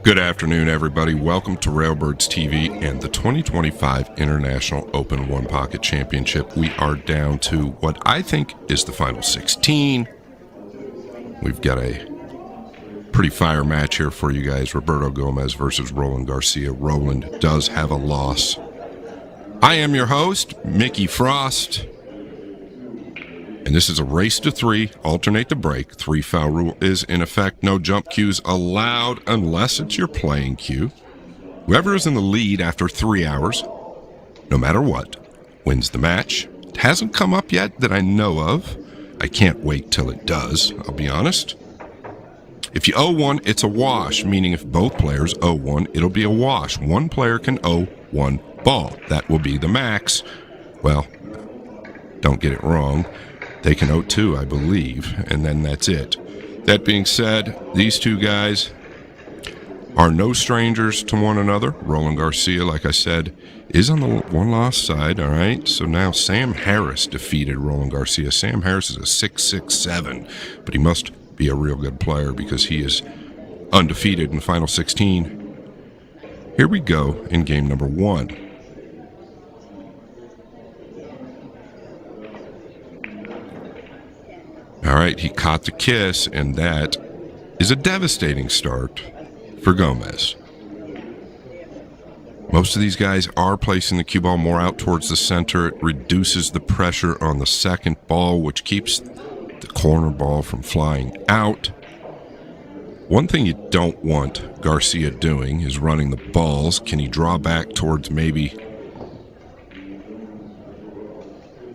Good afternoon, everybody. Welcome to Railbirds TV and the 2025 International Open One Pocket Championship. We are down to what I think is the final 16. We've got a pretty fire match here for you guys. Roberto Gomez versus Roland Garcia. Roland does have a loss. I am your host, Mickey Frost. And this is a race to three, alternate the break. 3 foul rule is in effect. No jump cues allowed unless it's your playing cue. Whoever is in the lead after 3 hours, no matter what, wins the match. It hasn't come up yet that I know of. I can't wait till it does, I'll be honest. If you owe one, it's a wash, meaning if both players owe one, it'll be a wash. One player can owe one ball. That will be the max. Well, don't get it wrong. They can owe 2, I believe, and then that's it. That being said, these two guys are no strangers to one another. Roland Garcia, like I said, is on the one-loss side, all right? So now Sam Harris defeated Roland Garcia. Sam Harris is a 6'6", but he must be a real good player because he is undefeated in the final 16. Here we go in game number 1. All right, he caught the kiss, and that is a devastating start for Gomez. Most of these guys are placing the cue ball more out towards the center. It reduces the pressure on the second ball, which keeps the corner ball from flying out. One thing you don't want Garcia doing is running the balls. Can he draw back towards maybe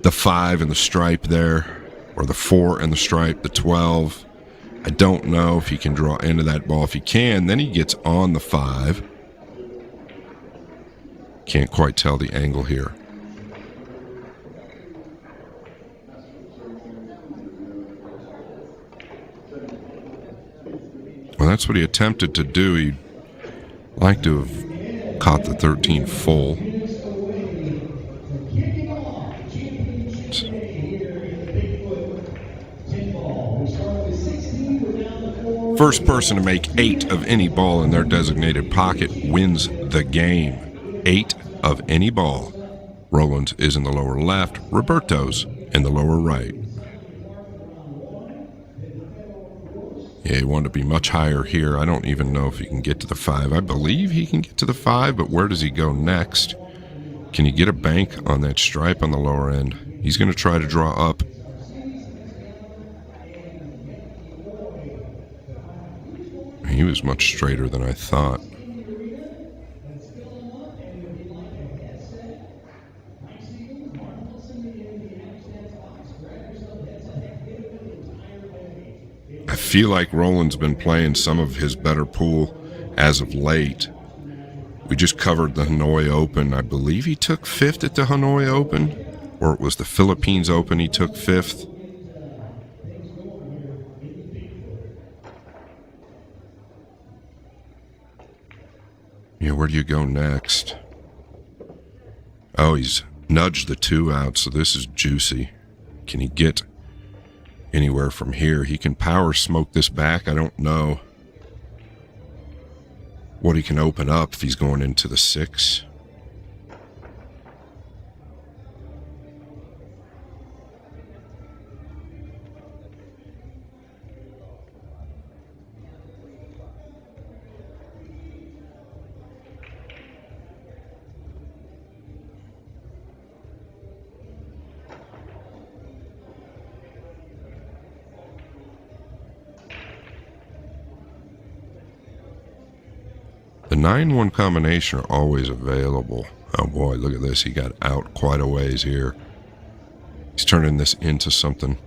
the 5 and the stripe there? Or the 4 and the stripe, the 12. I don't know if he can draw into that ball. If he can, then he gets on the 5. Can't quite tell the angle here. Well, that's what he attempted to do. He'd like to have caught the 13 full. First person to make 8 of any ball in their designated pocket wins the game. 8 of any ball. Roland's is in the lower left. Roberto's in the lower right. Yeah, he wanted to be much higher here. I don't even know if he can get to the 5. I believe he can get to the 5, but where does he go next? Can he get a bank on that stripe on the lower end? He's going to try to draw up. He was much straighter than I thought. I feel like Roland's been playing some of his better pool as of late. We just covered the Hanoi Open. I believe he took 5th at the Hanoi Open, or it was the Philippines Open he took 5th. Yeah, where do you go next? Oh, he's nudged the 2 out, so this is juicy. Can he get anywhere from here? He can power smoke this back. I don't know what he can open up if he's going into the 6. The 9-1 combination are always available. Oh boy, look at this. He got out quite a ways here. He's turning this into something.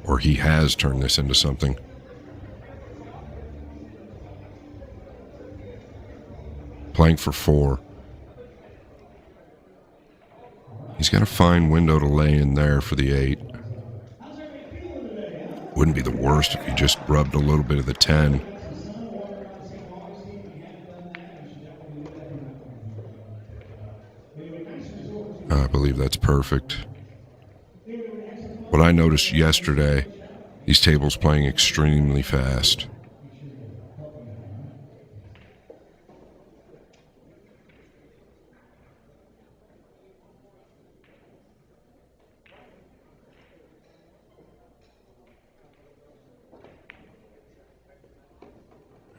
Or he has turned this into something. Playing for 4. He's got a fine window to lay in there for the 8. Wouldn't be the worst if he just rubbed a little bit of the 10. I believe that's perfect. What I noticed yesterday, these tables playing extremely fast.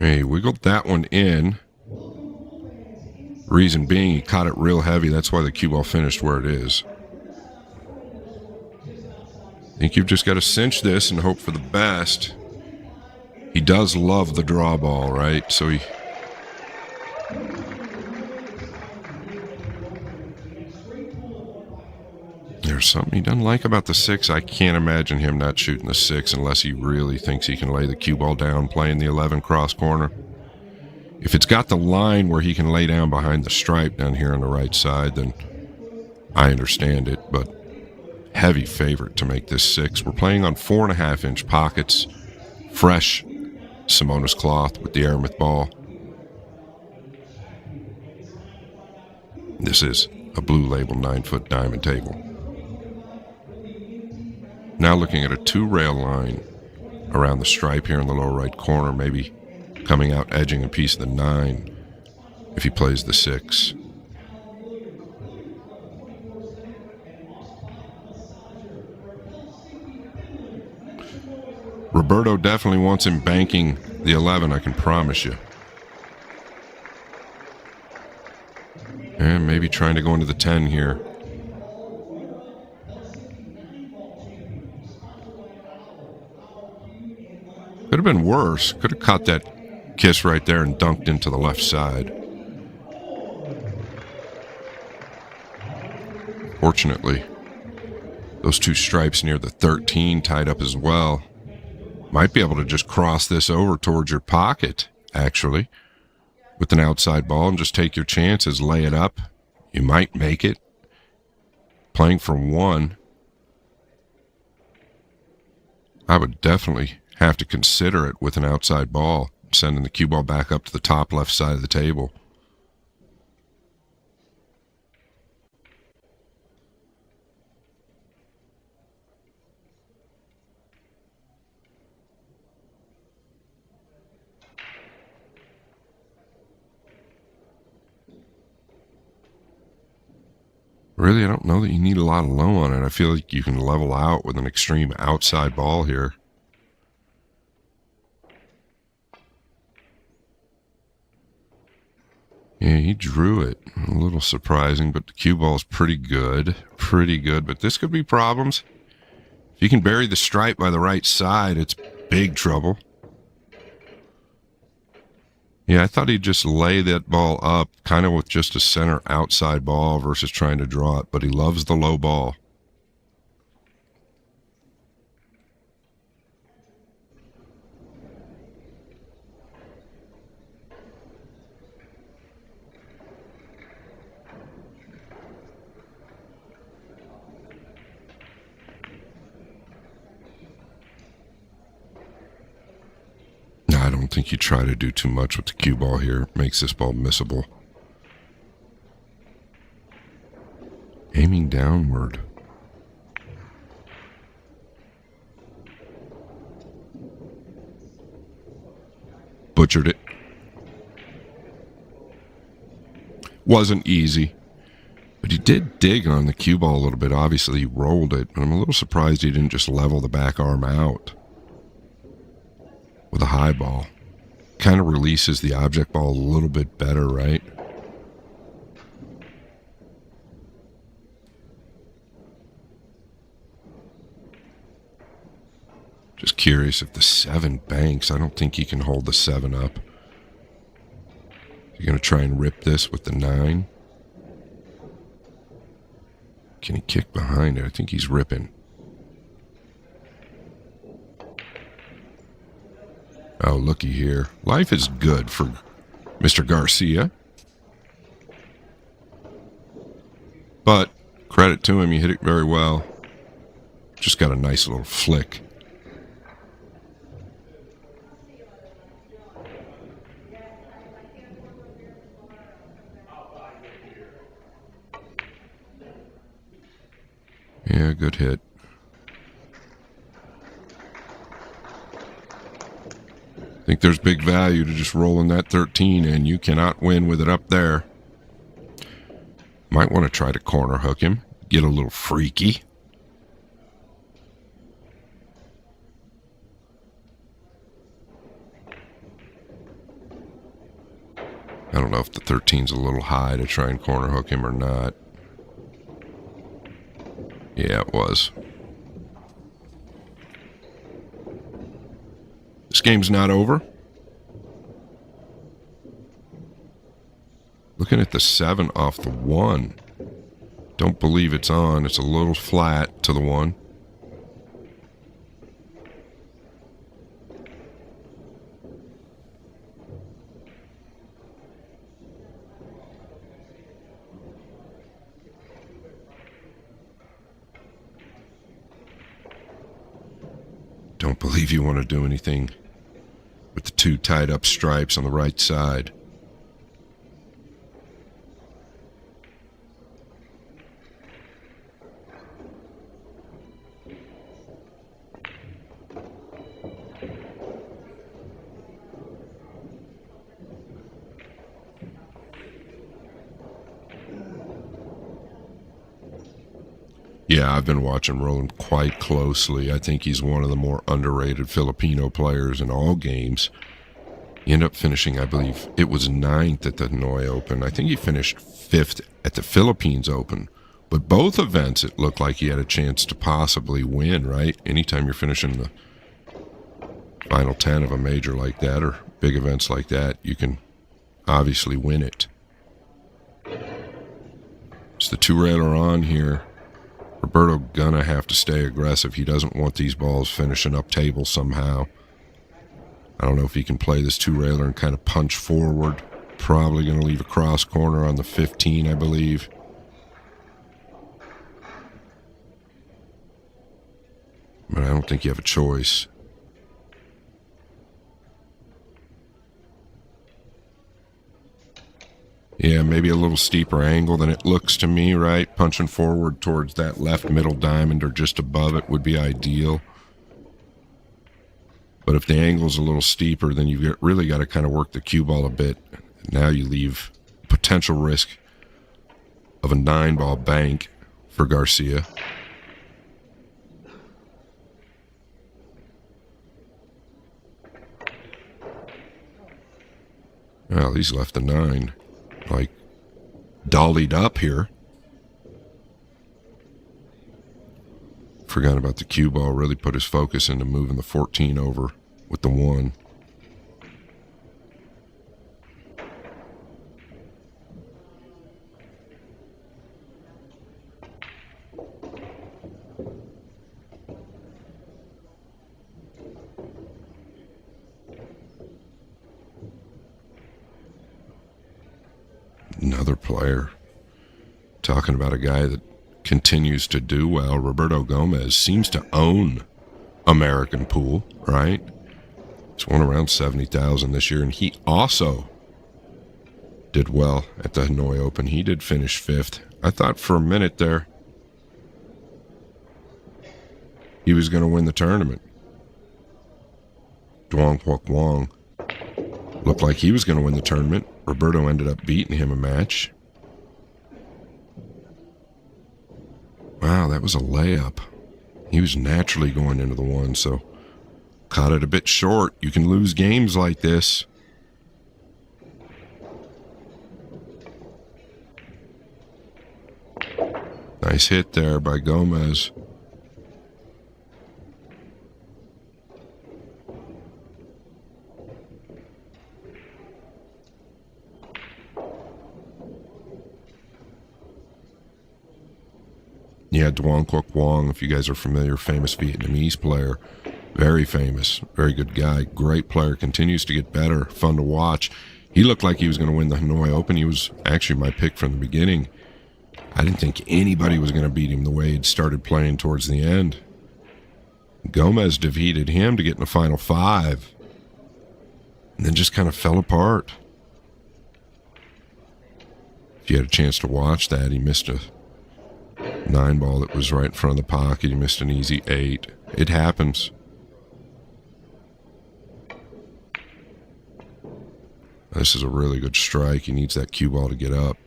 He wiggled that one in. Reason being, he caught it real heavy. That's why the cue ball finished where it is. I think you've just got to cinch this and hope for the best. He does love the draw ball, right? So there's something he doesn't like about the 6. I can't imagine him not shooting the 6 unless he really thinks he can lay the cue ball down playing the 11 cross corner. If it's got the line where he can lay down behind the stripe down here on the right side, then I understand it, but heavy favorite to make this 6. We're playing on 4.5-inch pockets, fresh Simonis cloth with the aramith ball. This is a Blue Label 9-foot diamond table. Now looking at a 2-rail line around the stripe here in the lower right corner, maybe coming out edging a piece of the 9 if he plays the 6. Roberto definitely wants him banking the 11, I can promise you. And maybe trying to go into the 10 here. Could have been worse. Could have caught that kiss right there and dunked into the left side. Fortunately, those 2 stripes near the 13 tied up as well. Might be able to just cross this over towards your pocket, actually, with an outside ball and just take your chances, lay it up. You might make it. Playing for 1, I would definitely have to consider it with an outside ball, sending the cue ball back up to the top left side of the table. Really, I don't know that you need a lot of low on it. I feel like you can level out with an extreme outside ball here. Yeah, he drew it. A little surprising, but the cue ball is pretty good. Pretty good, but this could be problems. If you can bury the stripe by the right side, it's big trouble. Yeah, I thought he'd just lay that ball up kind of with just a center outside ball versus trying to draw it, but he loves the low ball. I don't think you try to do too much with the cue ball here. It makes this ball missable. Aiming downward. Butchered it. Wasn't easy. But he did dig on the cue ball a little bit. Obviously, he rolled it. But I'm a little surprised he didn't just level the back arm out with a high ball. Kind of releases the object ball a little bit better, right? Just curious if the 7 banks. I don't think he can hold the 7 up. You're going to try and rip this with the 9. Can he kick behind it? I think he's ripping. Oh, looky here. Life is good for Mr. Garcia. But credit to him, he hit it very well. Just got a nice little flick. Yeah, good hit. I think there's big value to just rolling that 13, and you cannot win with it up there. Might want to try to corner hook him. Get a little freaky. 13's a little high to try and corner hook him or not. Yeah, it was. This game's not over. Looking at the 7 off the 1. Don't believe it's on. It's a little flat to the 1. Don't believe you want to do anything with the 2 tied up stripes on the right side. Yeah, I've been watching Roland quite closely. I think he's one of the more underrated Filipino players in all games. He ended up finishing, I believe, it was 9th at the Hanoi Open. I think he finished 5th at the Philippines Open. But both events, it looked like he had a chance to possibly win, right? Anytime you're finishing the final 10 of a major like that or big events like that, you can obviously win it. It's the 2-railer on here. Roberto gonna have to stay aggressive. He doesn't want these balls finishing up table somehow. I don't know if he can play this 2-railer and kind of punch forward. Probably gonna leave a cross corner on the 15, I believe. But I don't think you have a choice. Yeah, maybe a little steeper angle than it looks to me, right? Punching forward towards that left middle diamond or just above it would be ideal. But if the angle's a little steeper, then you've really got to kind of work the cue ball a bit. Now you leave potential risk of a 9-ball bank for Garcia. Well, he's left the 9. Like, dollied up here. Forgot about the cue ball. Really put his focus into moving the 14 over with the 1. Another player. Talking about a guy that continues to do well. Roberto Gomez seems to own American pool, right? He's won around 70,000 this year, and he also did well at the Hanoi Open. He did finish 5th. I thought for a minute there he was going to win the tournament. Duong Quoc Wong looked like he was going to win the tournament. Roberto ended up beating him a match. Wow, that was a layup. He was naturally going into the 1, so caught it a bit short. You can lose games like this. Nice hit there by Gomez. Yeah, Duong Quoc Wong, if you guys are familiar, famous Vietnamese player. Very famous, very good guy, great player, continues to get better, fun to watch. He looked like he was going to win the Hanoi Open. He was actually my pick from the beginning. I didn't think anybody was going to beat him the way he'd started playing towards the end. Gomez defeated him to get in the final 5, and then just kind of fell apart. If you had a chance to watch that, he missed a 9-ball that was right in front of the pocket. He missed an easy 8. It happens. This is a really good strike. He needs that cue ball to get up.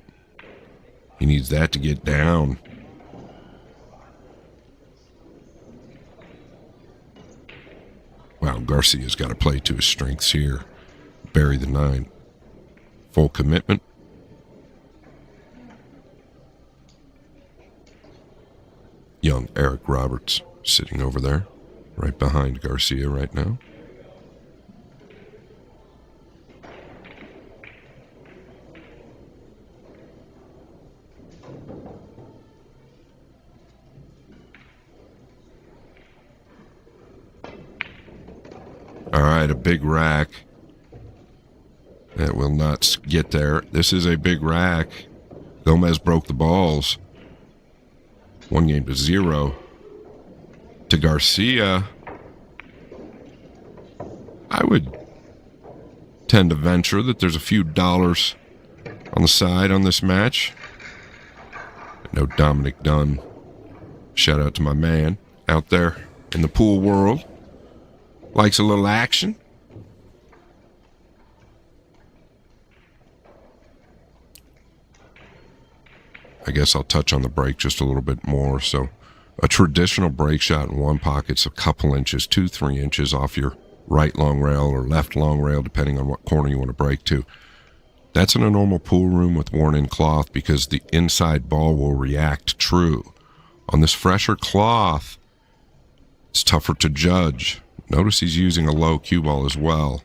He needs that to get down. Wow, Garcia's got to play to his strengths here. Bury the 9. Full commitment. young Eric Roberts sitting over there, right behind Garcia right now. All right, a big rack. That will not get there. This is a big rack. Gomez broke the balls. 1-0 to Garcia. I would tend to venture that there's a few dollars on the side on this match. No Dominic Dunn. Shout out to my man out there in the pool world. Likes a little action. I guess I'll touch on the break just a little bit more. So a traditional break shot in one pocket's a couple inches, 2-3 inches off your right long rail or left long rail, depending on what corner you want to break to. That's in a normal pool room with worn-in cloth because the inside ball will react true. On this fresher cloth, it's tougher to judge. Notice he's using a low cue ball as well.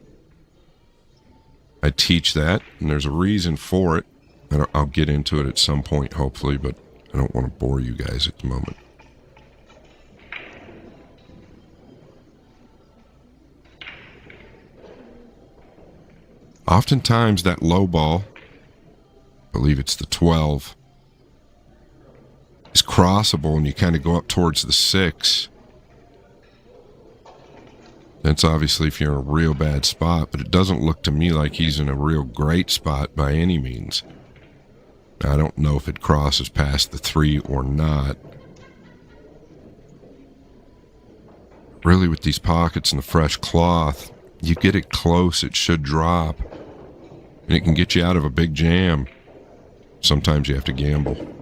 I teach that, and there's a reason for it. I'll get into it at some point, hopefully, but I don't want to bore you guys at the moment. Oftentimes, that low ball, I believe it's the 12, is crossable, and you kind of go up towards the 6. That's obviously if you're in a real bad spot, but it doesn't look to me like he's in a real great spot by any means. I don't know if it crosses past the 3 or not. Really, with these pockets and the fresh cloth, you get it close, it should drop. And it can get you out of a big jam. Sometimes you have to gamble.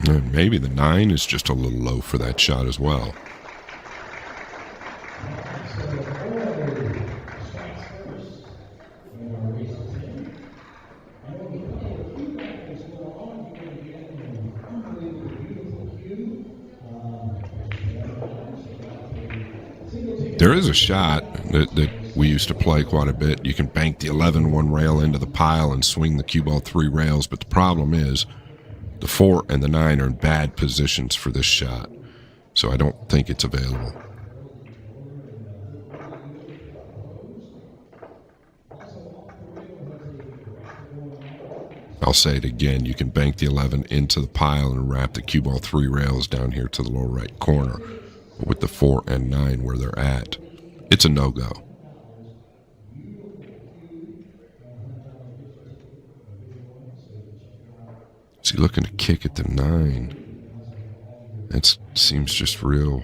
And maybe the 9 is just a little low for that shot as well. There is a shot that we used to play quite a bit. You can bank the 11 one rail into the pile and swing the cue ball 3 rails, but the problem is the 4 and the 9 are in bad positions for this shot, so I don't think it's available. I'll say it again, you can bank the 11 into the pile and wrap the cue ball 3 rails down here to the lower right corner. But with the 4 and 9 where they're at, it's a no-go. Is he looking to kick at the 9? That seems just real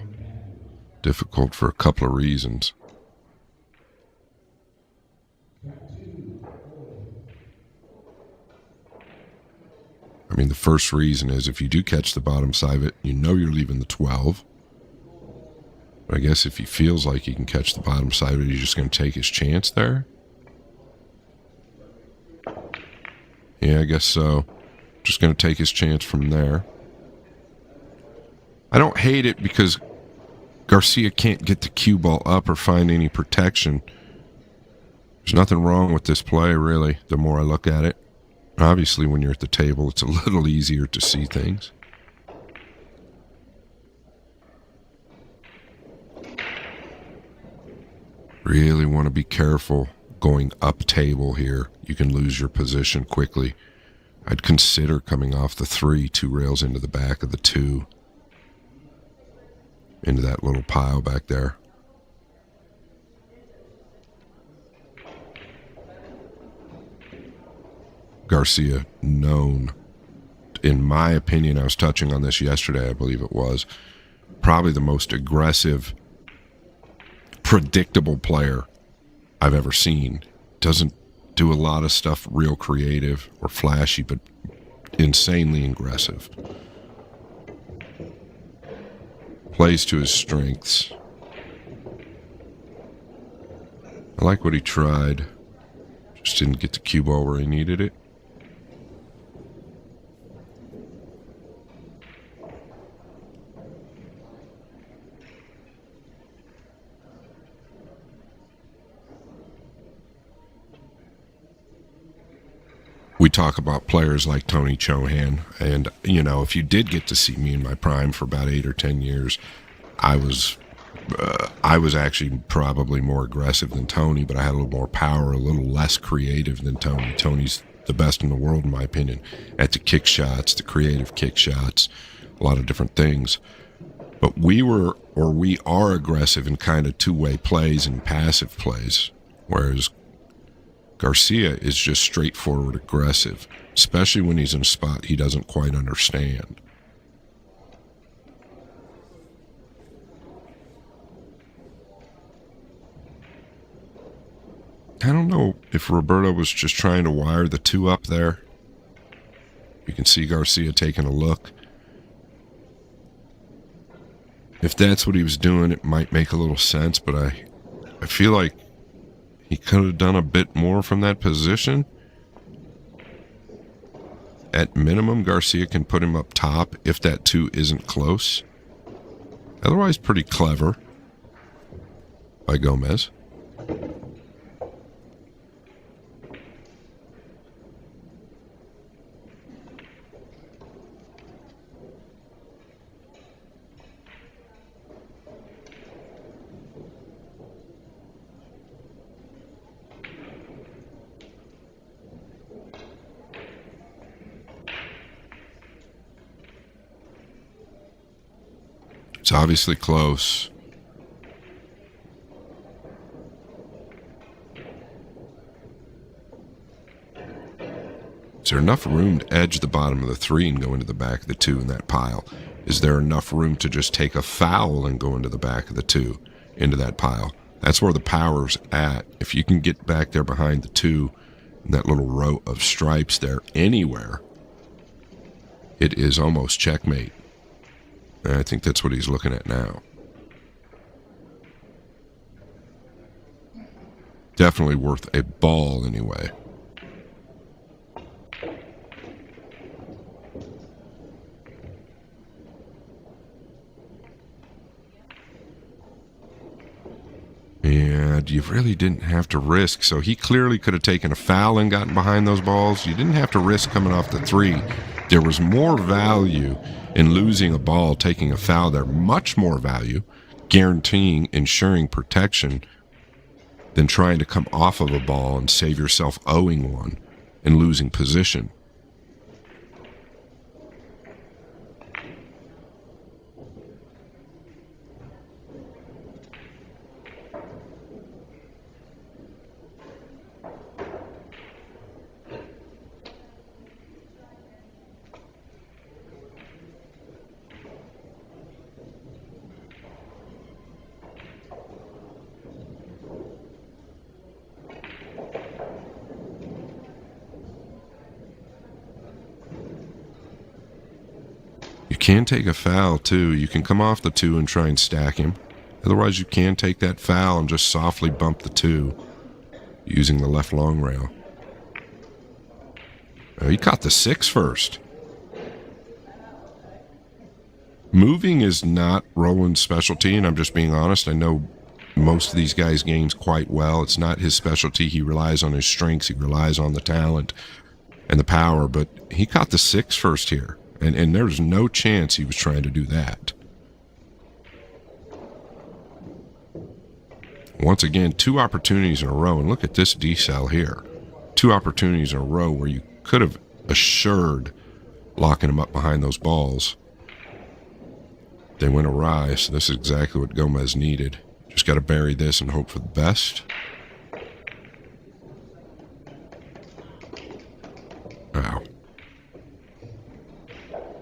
difficult for a couple of reasons. I mean, the first reason is if you do catch the bottom side of it, you know you're leaving the 12. But I guess if he feels like he can catch the bottom side of it, he's just going to take his chance there. Yeah, I guess so. Just going to take his chance from there. I don't hate it because Garcia can't get the cue ball up or find any protection. There's nothing wrong with this play, really, the more I look at it. Obviously, when you're at the table, it's a little easier to see things. Really want to be careful going up table here. You can lose your position quickly. I'd consider coming off the 3, 2 rails into the back of the 2. Into that little pile back there. Garcia, known, in my opinion, I was touching on this yesterday, I believe it was, probably the most aggressive, predictable player I've ever seen. Doesn't do a lot of stuff real creative or flashy, but insanely aggressive. Plays to his strengths. I like what he tried. Just didn't get the cue ball where he needed it. We talk about players like Tony Chohan, and, you know, if you did get to see me in my prime for about 8 or 10 years, I was actually probably more aggressive than Tony, but I had a little more power, a little less creative than Tony. Tony's the best in the world, in my opinion, at the kick shots, the creative kick shots, a lot of different things. But we are aggressive in kind of two-way plays and passive plays, whereas Garcia is just straightforward aggressive, especially when he's in a spot he doesn't quite understand. I don't know if Roberto was just trying to wire the two up there. You can see Garcia taking a look. If that's what he was doing, it might make a little sense, but I feel like he could have done a bit more from that position. At minimum, Garcia can put him up top if that two isn't close. Otherwise, pretty clever by Gomez. It's obviously close. Is there enough room to edge the bottom of the three and go into the back of the two in that pile? Is there enough room to just take a foul and go into the back of the two, into that pile? That's where the power's at. If you can get back there behind the two, in that little row of stripes there, anywhere, it is almost checkmate. And I think that's what he's looking at now. Definitely worth a ball anyway. And you really didn't have to risk. So he clearly could have taken a foul and gotten behind those balls. You didn't have to risk coming off the three. There was more value in losing a ball, taking a foul there. Much more value, guaranteeing, ensuring protection, than trying to come off of a ball and save yourself owing one and losing position. You can take a foul, too. You can come off the two and try and stack him. Otherwise, you can take that foul and just softly bump the two using the left long rail. Oh, he caught the 6 first. Moving is not Roland's specialty, and I'm just being honest. I know most of these guys' games quite well. It's not his specialty. He relies on his strengths. He relies on the talent and the power, but he caught the 6 first here. And there's no chance he was trying to do that. Once again, 2 opportunities in a row. And look at this decel here. 2 opportunities in a row where you could have assured locking him up behind those balls. They went awry, so this is exactly what Gomez needed. Just got to bury this and hope for the best. Wow.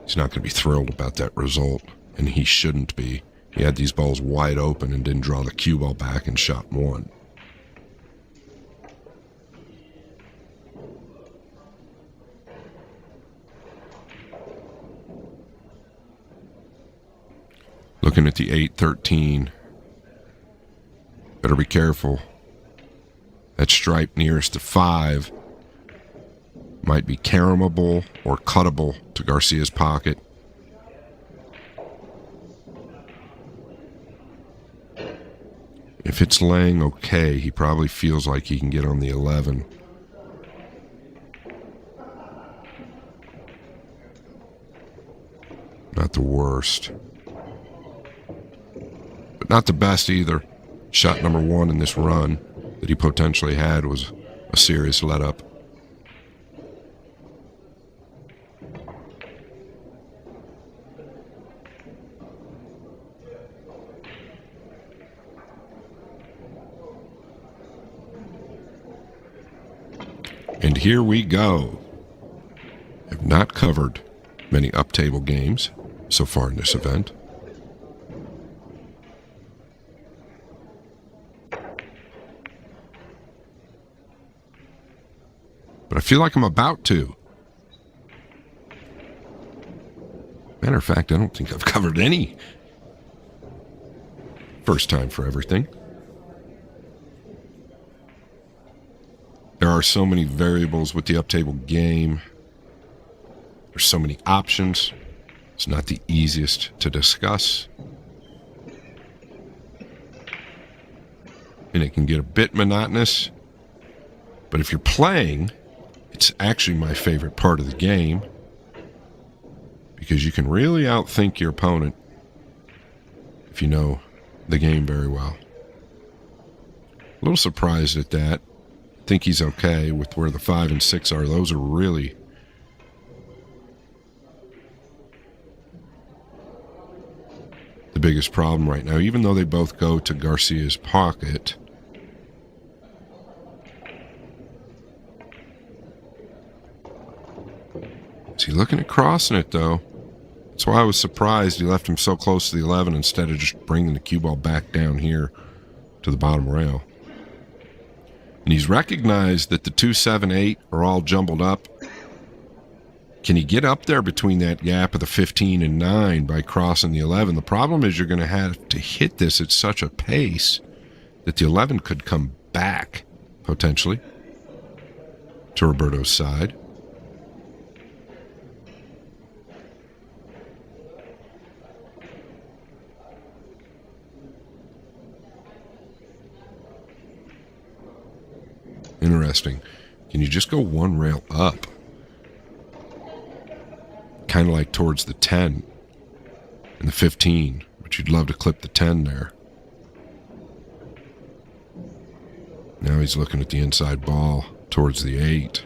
He's not going to be thrilled about that result, and he shouldn't be. He had these balls wide open and didn't draw the cue ball back and shot 1. Looking at the 8-13. Better be careful. That stripe nearest to 5 might be caramable or cuttable to Garcia's pocket. If it's laying okay, he probably feels like he can get on the 11. Not the worst, but not the best either. Shot number 1 in this run that he potentially had was a serious let-up. And here we go. Have not covered many up-table games so far in this event. But I feel like I'm about to. Matter of fact, I don't think I've covered any. First time for everything. There are so many variables with the up-table game. There's so many options. It's not the easiest to discuss. And it can get a bit monotonous. But if you're playing, it's actually my favorite part of the game, because you can really outthink your opponent if you know the game very well. A little surprised at that. I think he's okay with where the 5 and 6 are. Those are really the biggest problem right now, even though they both go to Garcia's pocket. Is he looking at crossing it, though? That's why I was surprised he left him so close to the 11 instead of just bringing the cue ball back down here to the bottom rail. And he's recognized that the 2, 7, 8 are all jumbled up. Can he get up there between that gap of the 15 and 9 by crossing the 11? The problem is you're going to have to hit this at such a pace that the 11 could come back, potentially, to Roberto's side. Interesting. Can you just go one rail up? Kind of like towards the 10 and the 15, but you'd love to clip the 10 there. Now he's looking at the inside ball towards the 8.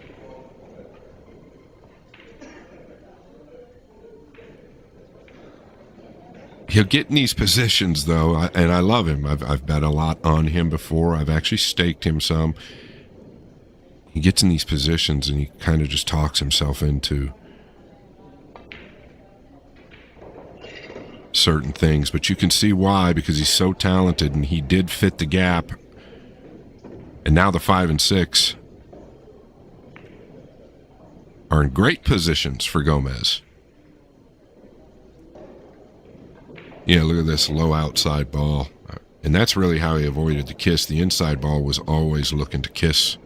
He'll get in these positions, though, and I love him. I've bet a lot on him before. I've actually staked him some. He gets in these positions and he kind of just talks himself into certain things, but you can see why, because he's so talented and he did fit the gap. And now the 5 and 6 are in great positions for Gomez. Yeah, look at this low outside ball. And that's really how he avoided the kiss. The inside ball was always looking to kiss.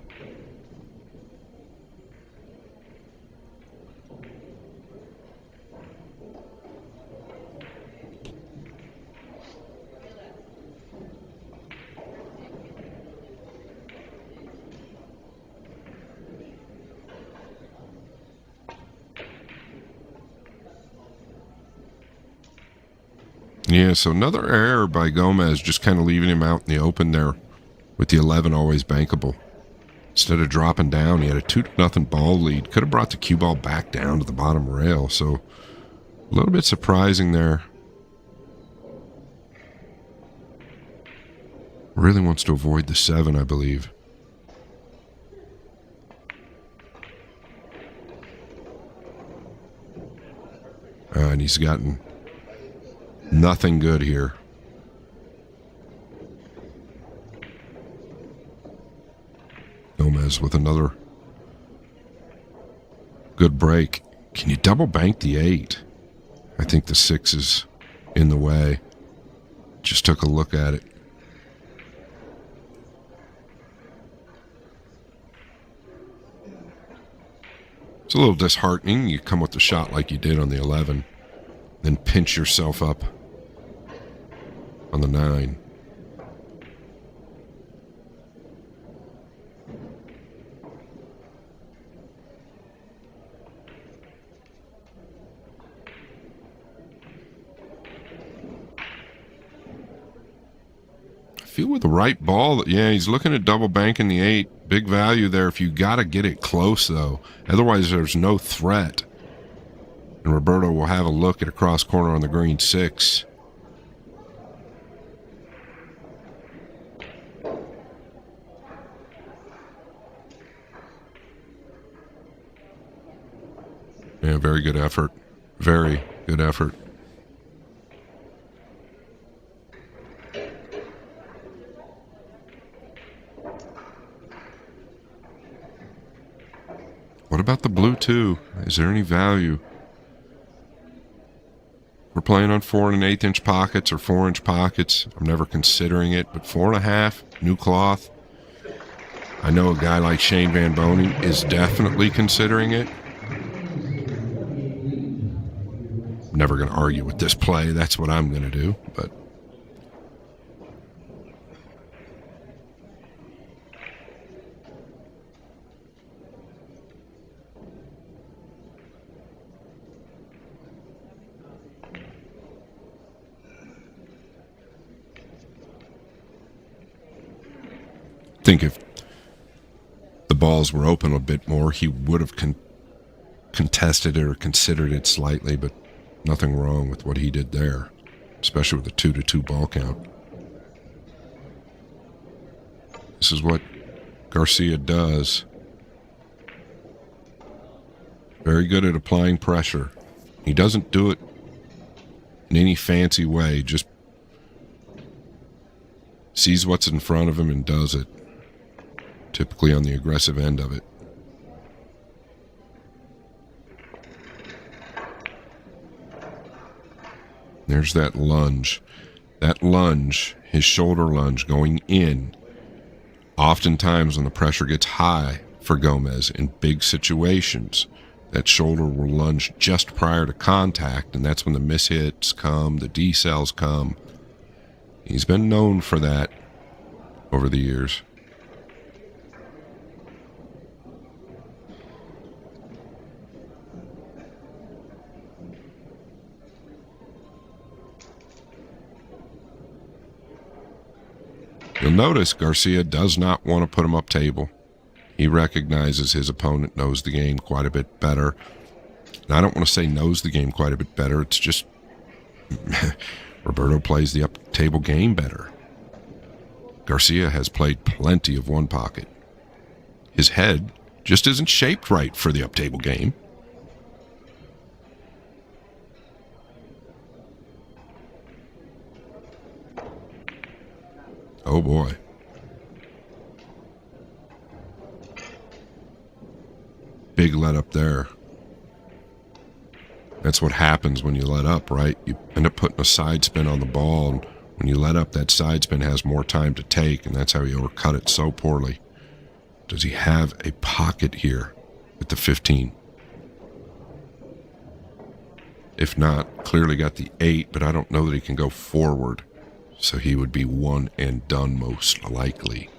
Yeah, so another error by Gomez, just kind of leaving him out in the open there with the 11 always bankable. Instead of dropping down, he had a 2-0 ball lead. Could have brought the cue ball back down to the bottom rail, so a little bit surprising there. Really wants to avoid the 7, I believe. And he's gotten nothing good here. Gomez with another good break. Can you double bank the 8? I think the 6 is in the way. Just took a look at it. It's a little disheartening. You come with the shot like you did on the 11, then pinch yourself up on the 9. I feel with the right ball, yeah, he's looking at double banking the 8. Big value there if you got to get it close, though. Otherwise, there's no threat. And Roberto will have a look at a cross corner on the green 6. Yeah, very good effort. Very good effort. What about the blue 2? Is there any value? We're playing on 4 1/8 inch pockets or 4-inch pockets. I'm never considering it, but 4.5, new cloth. I know a guy like Shane Van Boning is definitely considering it. I'm never going to argue with this play. That's what I'm going to do, but I think if the balls were open a bit more, he would have contested it or considered it slightly, but nothing wrong with what he did there, especially with the 2-2 ball count. This is what Garcia does. Very good at applying pressure. He doesn't do it in any fancy way, just sees what's in front of him and does it. Typically on the aggressive end of it. There's that lunge. That lunge, his shoulder lunge going in. Oftentimes when the pressure gets high for Gomez in big situations, that shoulder will lunge just prior to contact, and that's when the mishits come, the decels come. He's been known for that over the years. You'll notice Garcia does not want to put him up table. He recognizes his opponent knows the game quite a bit better. And I don't want to say knows the game quite a bit better. It's just Roberto plays the up table game better. Garcia has played plenty of one pocket. His head just isn't shaped right for the up table game. Oh boy. Big let up there. That's what happens when you let up, right? You end up putting a side spin on the ball, and when you let up, that side spin has more time to take, and that's how he overcut it so poorly. Does he have a pocket here with the 15? If not, clearly got the 8, but I don't know that he can go forward. So he would be one and done most likely.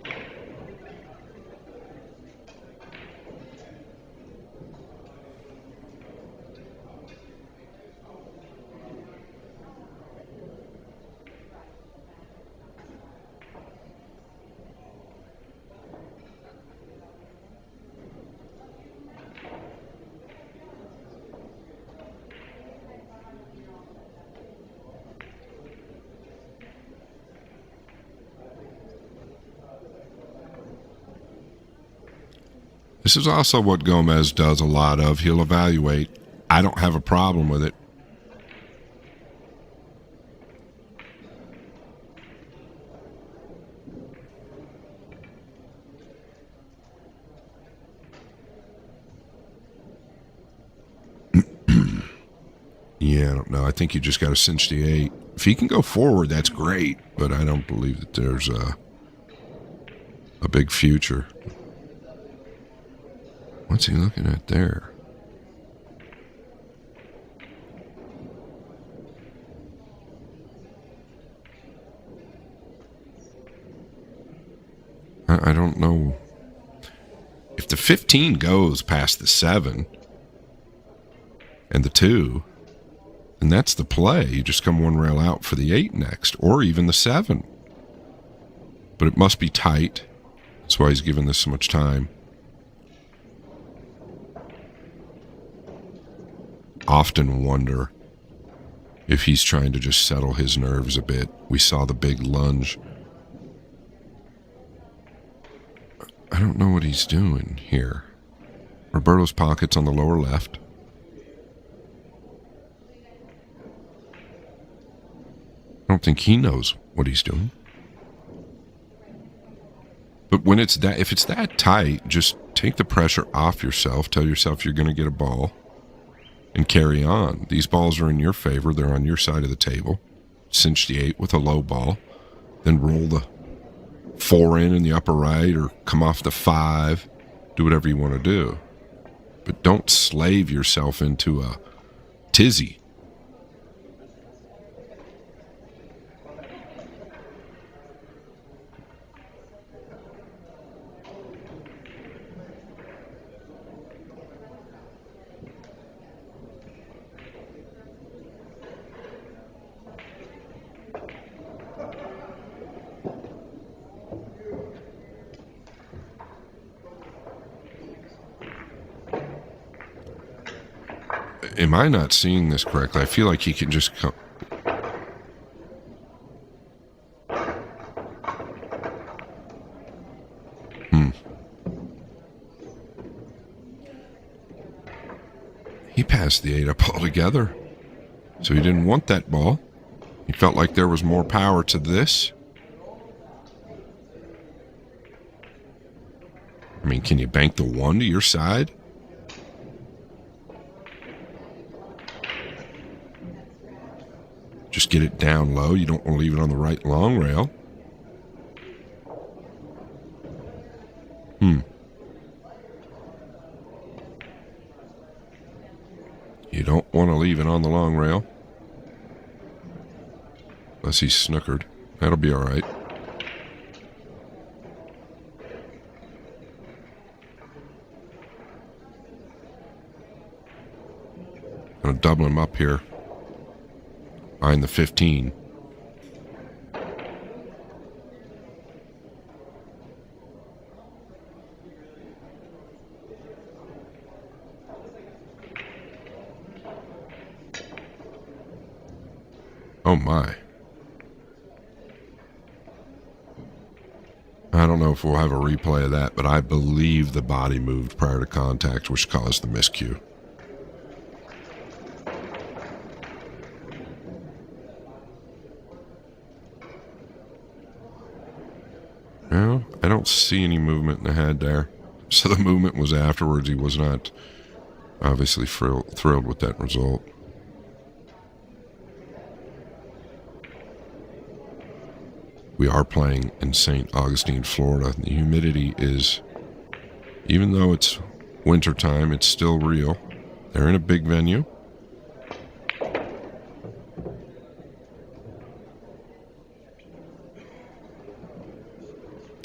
This is also what Gomez does a lot of. He'll evaluate. I don't have a problem with it. Yeah, I don't know. I think you just got to cinch the 8. If he can go forward, that's great, but I don't believe that there's a big future. What's he looking at there? don't know. If the 15 goes past the 7 and the 2, then that's the play. You just come one rail out for the 8 next, or even the 7. But it must be tight. That's why he's given this so much time. Often wonder if he's trying to just settle his nerves a bit. We saw the big lunge. I don't know what he's doing here. Roberto's pocket's on the lower left. I don't think he knows what he's doing. But when if it's that tight, just take the pressure off yourself. Tell yourself you're going to get a ball and carry on. These balls are in your favor. They're on your side of the table. Cinch the 8 with a low ball. Then roll the 4 in the upper right, or come off the 5. Do whatever you want to do. But don't slave yourself into a tizzy. Am I not seeing this correctly? I feel like he can just come. He passed the 8 up altogether. So he didn't want that ball. He felt like there was more power to this. I mean, can you bank the 1 to your side? Just get it down low. You don't want to leave it on the right long rail. You don't want to leave it on the long rail. Unless he's snookered. That'll be all right. Gonna double him up here. Behind the 15. Oh my. I don't know if we'll have a replay of that, but I believe the body moved prior to contact, which caused the miscue. Well, I don't see any movement in the head there. So the movement was afterwards. He was not obviously thrilled with that result. We are playing in St. Augustine, Florida. The humidity is, even though it's wintertime, it's still real. They're in a big venue.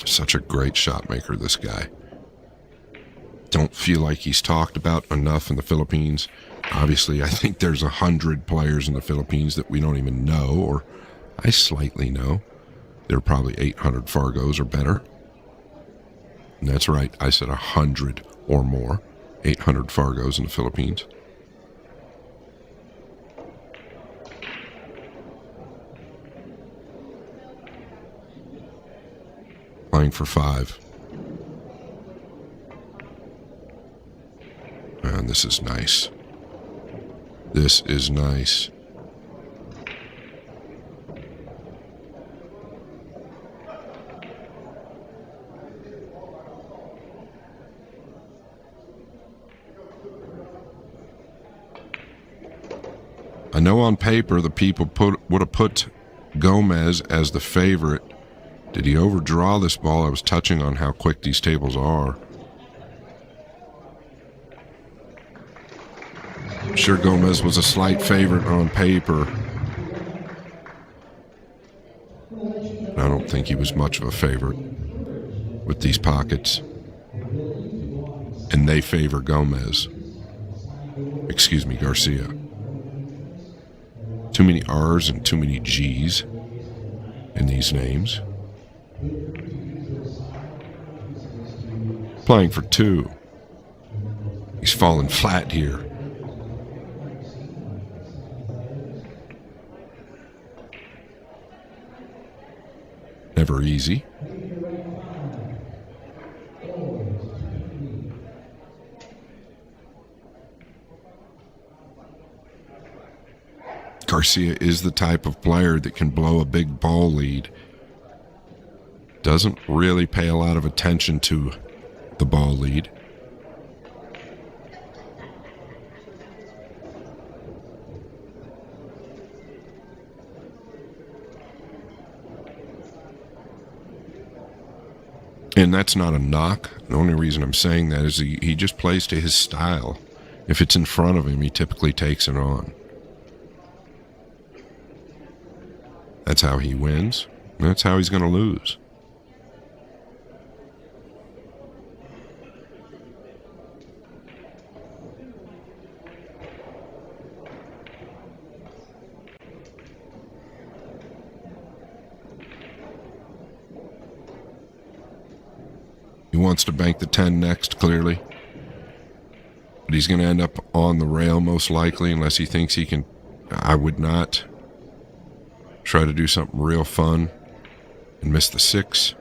Such a great shot maker, this guy. Don't feel like he's talked about enough in the Philippines. Obviously, I think there's 100 players in the Philippines that we don't even know, or I slightly know. There are probably 800 Fargos or better. And that's right, I said 100 or more. 800 Fargos in the Philippines. Playing for 5. Man, this is nice. This is nice. I know on paper the people would have put Gomez as the favorite. Did he overdraw this ball? I was touching on how quick these tables are. I'm sure Gomez was a slight favorite on paper. I don't think he was much of a favorite. with these pockets, and they favor Garcia. Too many R's and too many G's in these names. Playing for 2. He's falling flat here. Never easy. Garcia is the type of player that can blow a big ball lead. Doesn't really pay a lot of attention to the ball lead. And that's not a knock. The only reason I'm saying that is he just plays to his style. If it's in front of him, he typically takes it on. That's how he wins. That's how he's going to lose. He wants to bank the 10 next, clearly. But he's going to end up on the rail most likely unless he thinks he can. I would not try to do something real fun and miss the 6.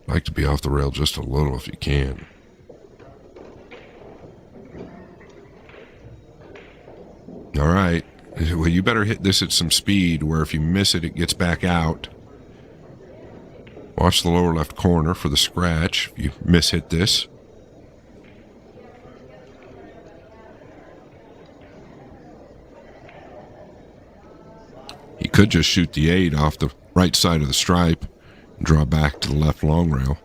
Like to be off the rail just a little if you can. All right. Well, you better hit this at some speed where if you miss it, it gets back out. Watch the lower left corner for the scratch if you miss-hit this. He could just shoot the 8 off the right side of the stripe and draw back to the left long rail.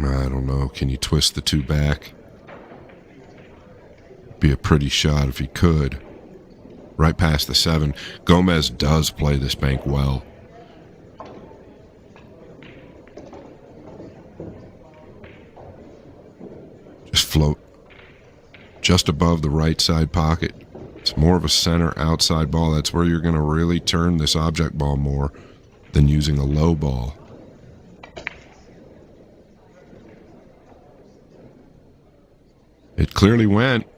I don't know. Can you twist the 2 back? Be a pretty shot if he could. Right past the 7. Gomez does play this bank well. Just float just above the right side pocket. It's more of a center outside ball. That's where you're going to really turn this object ball more than using a low ball. It clearly went.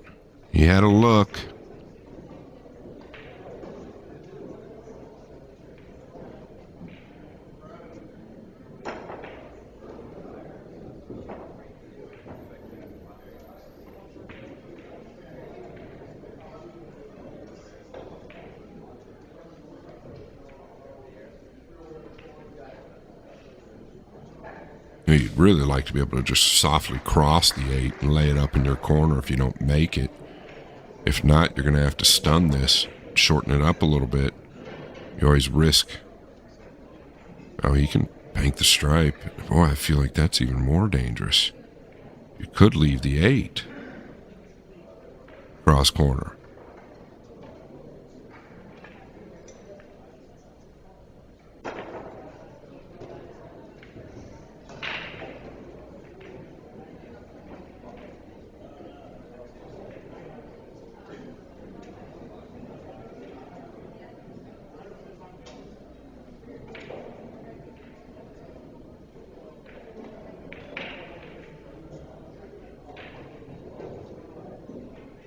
He had a look. You'd really like to be able to just softly cross the 8 and lay it up in your corner if you don't make it. If not, you're going to have to stun this, shorten it up a little bit. You always risk. Oh, he can bank the stripe. Boy, I feel like that's even more dangerous. You could leave the 8. Cross corner.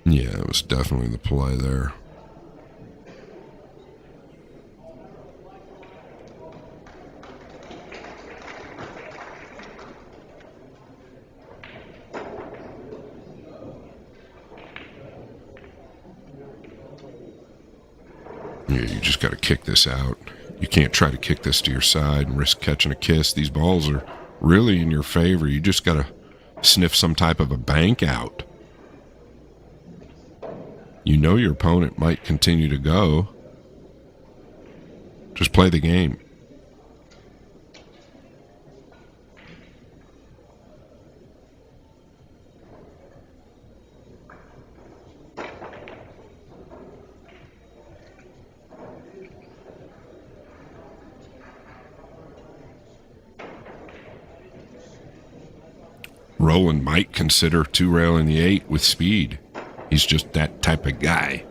Yeah, it was definitely the play there. Yeah, you just got to kick this out. You can't try to kick this to your side and risk catching a kiss. These balls are really in your favor. You just got to sniff some type of a bank out. You know your opponent might continue to go. Just play the game. Roland might consider two-railing the 8 with speed. He's just that type of guy.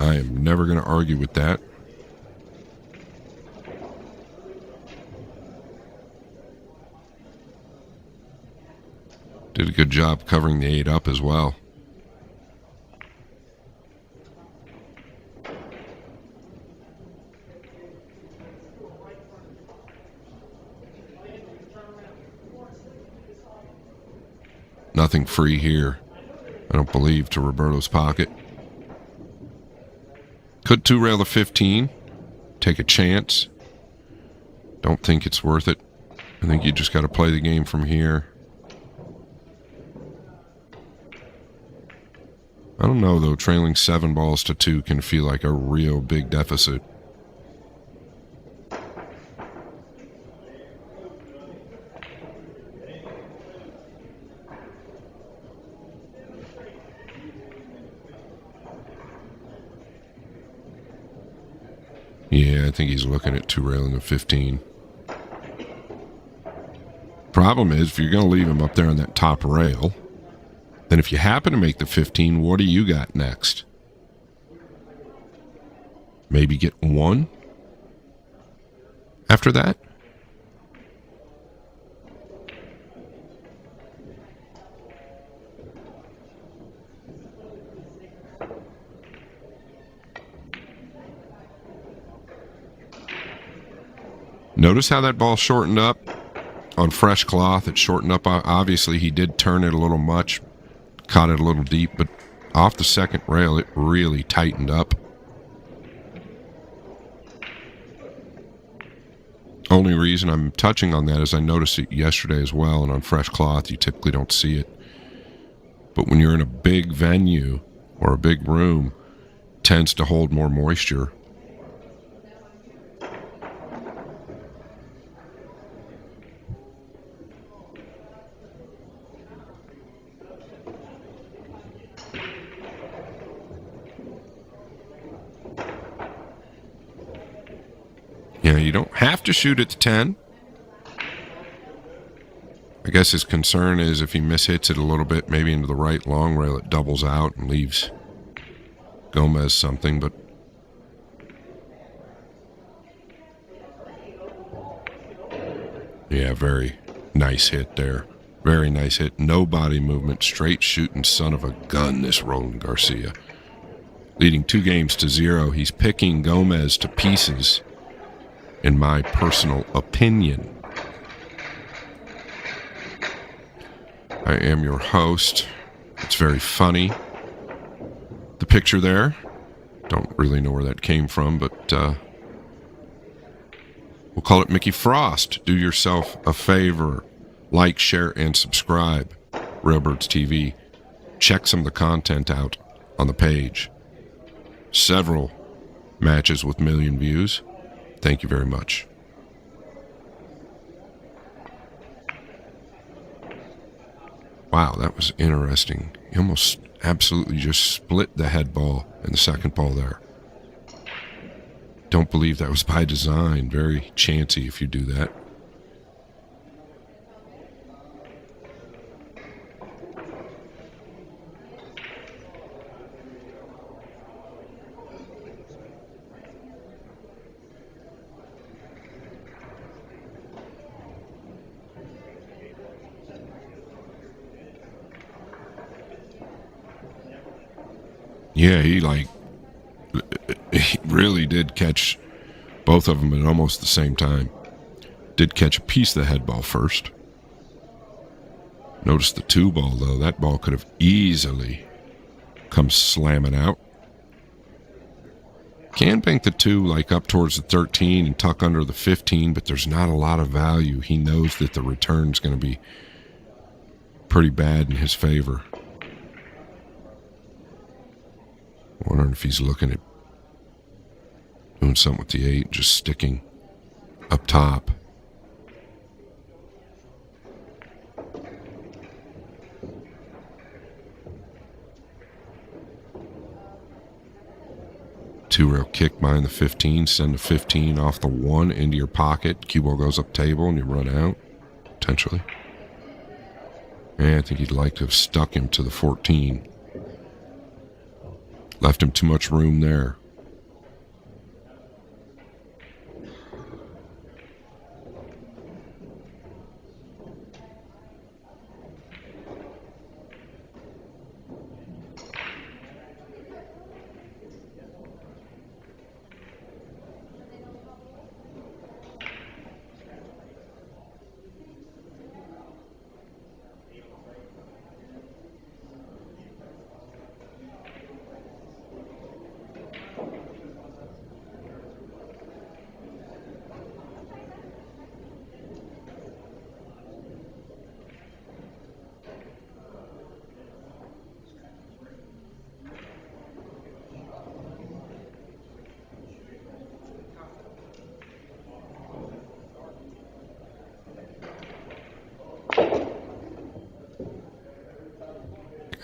I am never going to argue with that. Did a good job covering the 8 up as well. Nothing free here, I don't believe, to Roberto's pocket. Could two-rail the 15, take a chance. Don't think it's worth it. I think you just got to play the game from here. I don't know, though. Trailing 7 balls to 2 can feel like a real big deficit. Yeah, I think he's looking at two-railing the 15. Problem is, if you're going to leave him up there on that top rail, then if you happen to make the 15, what do you got next? Maybe get 1 after that? Notice how that ball shortened up on fresh cloth. It shortened up. Obviously, he did turn it a little much, caught it a little deep, but off the second rail, it really tightened up. Only reason I'm touching on that is I noticed it yesterday as well, and on fresh cloth, you typically don't see it. But when you're in a big venue or a big room, it tends to hold more moisture. Yeah, you don't have to shoot at the 10. I guess his concern is if he mishits it a little bit, maybe into the right long rail, it doubles out and leaves Gomez something, but yeah, very nice hit there. Very nice hit. No body movement. Straight shooting son of a gun, this Roland Garcia. Leading 2-0. He's picking Gomez to pieces, in my personal opinion. I am your host. It's very funny. The picture there, don't really know where that came from, but we'll call it Mickey Frost. Do yourself a favor. Like, share, and subscribe. Railbirds TV. Check some of the content out on the page. Several matches with million views. Thank you very much. Wow, that was interesting. He almost absolutely just split the head ball and the second ball there. Don't believe that was by design. Very chancy if you do that. Yeah, he really did catch both of them at almost the same time. Did catch a piece of the head ball first. Notice the 2 ball, though. That ball could have easily come slamming out. Can bank the 2 like up towards the 13 and tuck under the 15, but there's not a lot of value. He knows that the return's going to be pretty bad in his favor. Wondering if he's looking at doing something with the 8, just sticking up top. Two-rail kick behind the 15, send the 15 off the 1 into your pocket. Cue ball goes up table and you run out, potentially. Yeah, I think he'd like to have stuck him to the 14. Left him too much room there.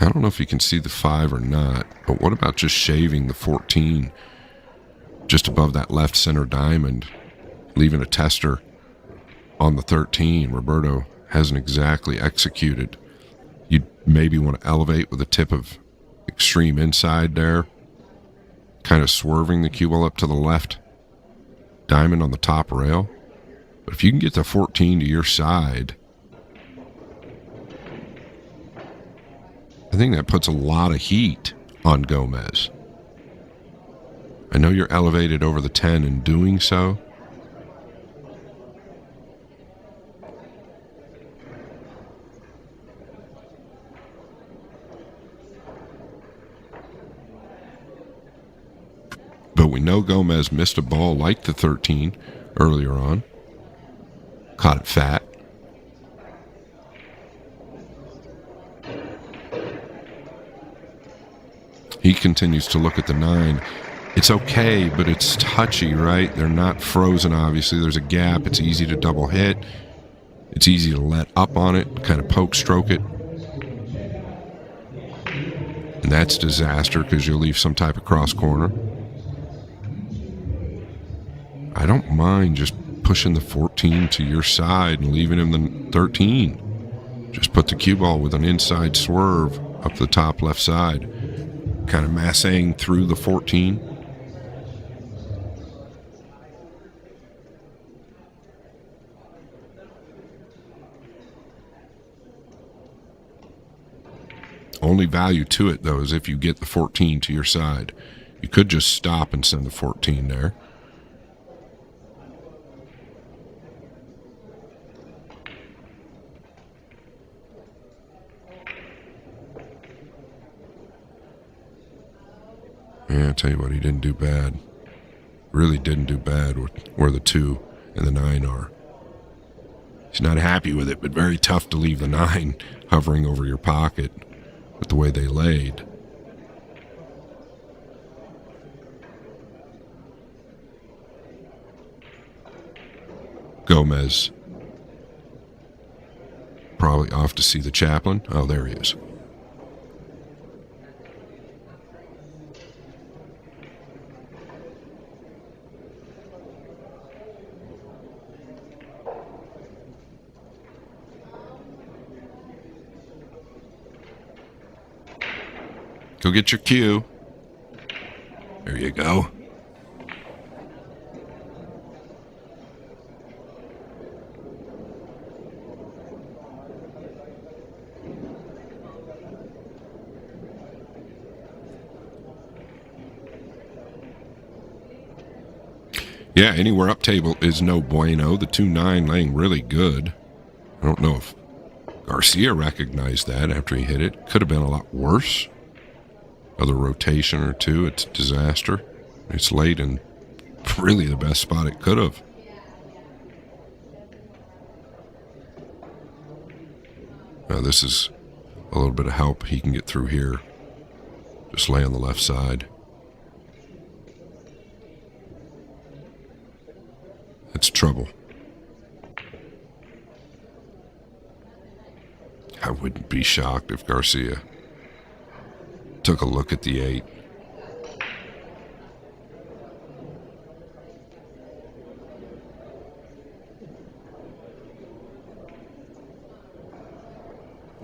I don't know if you can see the 5 or not, but what about just shaving the 14 just above that left center diamond, leaving a tester on the 13? Roberto hasn't exactly executed. You'd maybe want to elevate with a tip of extreme inside there, kind of swerving the cue ball up to the left diamond on the top rail. But if you can get the 14 to your side, I think that puts a lot of heat on Gomez. I know you're elevated over the 10 in doing so. But we know Gomez missed a ball like the 13 earlier on. Caught it fat. He continues to look at the 9. It's okay, but it's touchy, right? They're not frozen, obviously. There's a gap. It's easy to double hit. It's easy to let up on it, kind of poke stroke it. And that's disaster because you'll leave some type of cross corner. I don't mind just pushing the 14 to your side and leaving him the 13. Just put the cue ball with an inside swerve up the top left side. Kind of massing through the 14. Only value to it, though, is if you get the 14 to your side. You could just stop and send the 14 there. Yeah, I'll tell you what, he didn't do bad. Really didn't do bad with where the 2 and the 9 are. He's not happy with it, but very tough to leave the 9 hovering over your pocket with the way they laid. Gomez. Probably off to see the chaplain. Oh, there he is. Go get your cue. There you go. Yeah, anywhere up table is no bueno. The 2-9 laying really good. I don't know if Garcia recognized that after he hit it. Could have been a lot worse. Another rotation or two, it's a disaster. It's laid in really the best spot it could have. Now this is a little bit of help. He can get through here. Just lay on the left side. It's trouble. I wouldn't be shocked if Garcia took a look at the 8.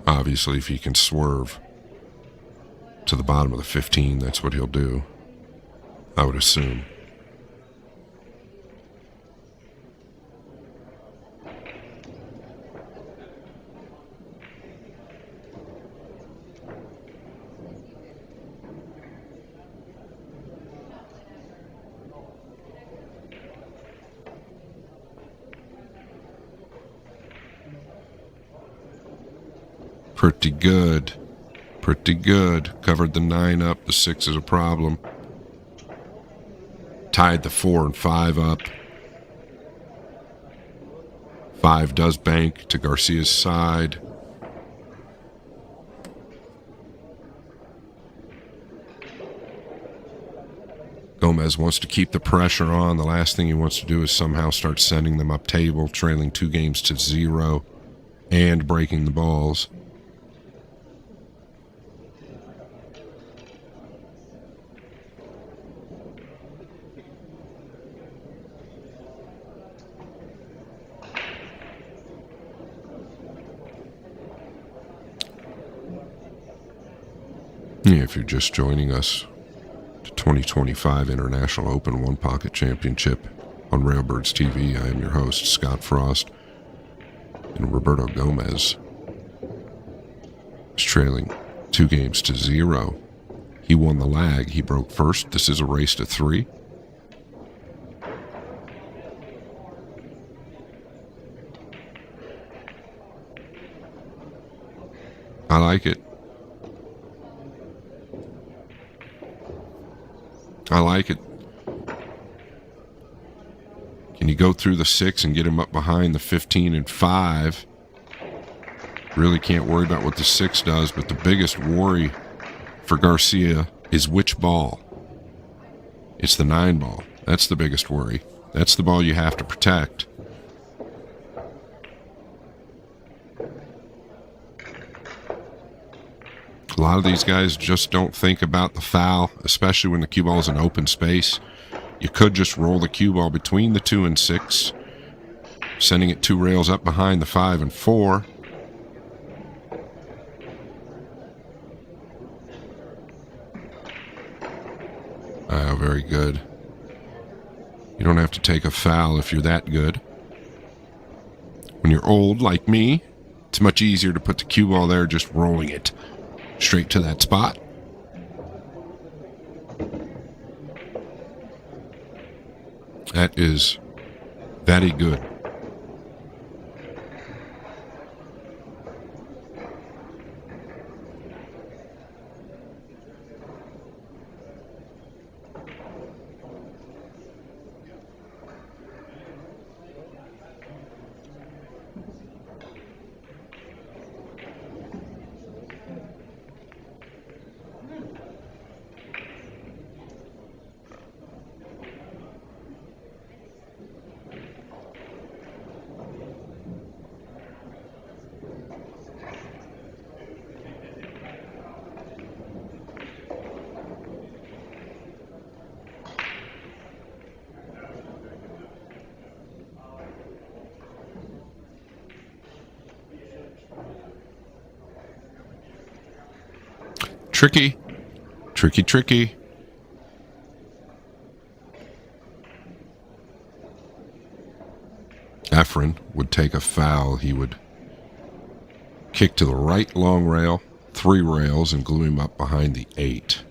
Obviously, if he can swerve to the bottom of the 15, that's what he'll do, I would assume. Pretty good. Pretty good. Covered the 9 up. The 6 is a problem. Tied the 4 and 5 up. 5 does bank to Garcia's side. Gomez wants to keep the pressure on. The last thing he wants to do is somehow start sending them up table, trailing 2 games to 0 and breaking the balls. If you're just joining us, the 2025 International Open One Pocket Championship on Railbirds TV, I am your host, Scott Frost, and Roberto Gomez is trailing 2 games to 0. He won the lag. He broke first. This is a race to 3. I like it. I like it. Can you go through the 6 and get him up behind the 15 and 5? Really can't worry about what the 6 does, but the biggest worry for Garcia is which ball. It's the 9 ball. That's the biggest worry. That's the ball you have to protect. A lot of these guys just don't think about the foul, especially when the cue ball is in open space. You could just roll the cue ball between the 2 and 6, sending it 2 rails up behind the 5 and 4. Very good. You don't have to take a foul if you're that good. When you're old like me, it's much easier to put the cue ball there, just rolling it straight to that spot. That is very good. Tricky. Tricky, tricky. Efren would take a foul. He would kick to the right long rail, 3 rails, and glue him up behind the 8.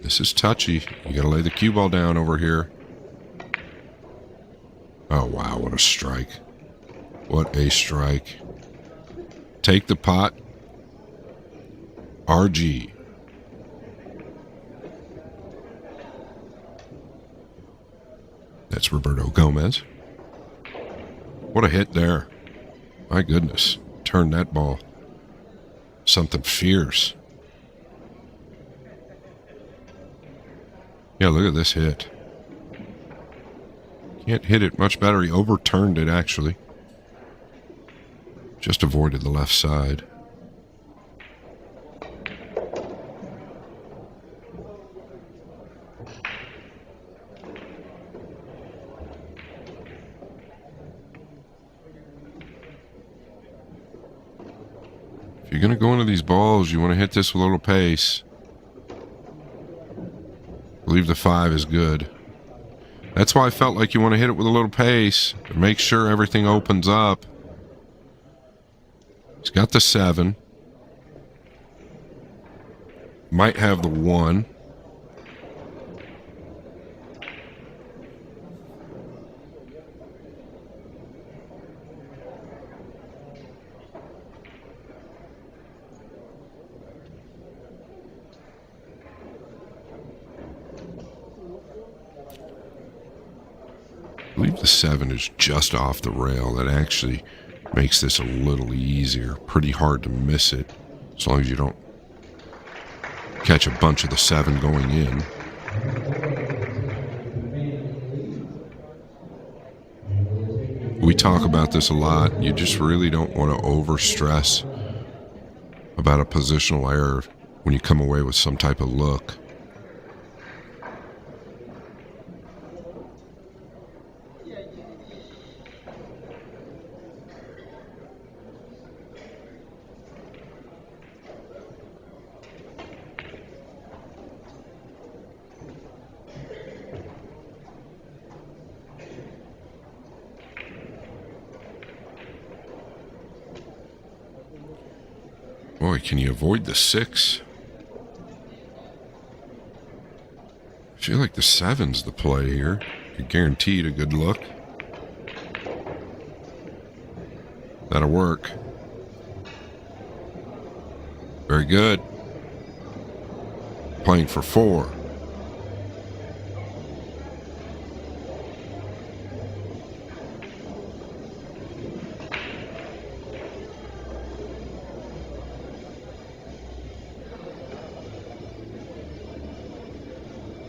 This is touchy. You got to lay the cue ball down over here. Oh, wow, what a strike. What a strike. Take the pot. RG. That's Roberto Gomez. What a hit there. My goodness. Turn that ball. Something fierce. Yeah, look at this hit. Can't hit it much better. He overturned it, actually. Just avoided the left side. If you're going to go into these balls, you want to hit this with a little pace. I believe the 5 is good. That's why I felt like you want to hit it with a little pace to make sure everything opens up. He's got the 7. Might have the 1. I believe the 7 is just off the rail. That actually makes this a little easier. Pretty hard to miss it, as long as you don't catch a bunch of the 7 going in. We talk about this a lot. You just really don't want to overstress about a positional error when you come away with some type of look. Boy, can you avoid the 6? I feel like the 7's the play here. You're guaranteed a good look. That'll work. Very good. Playing for 4.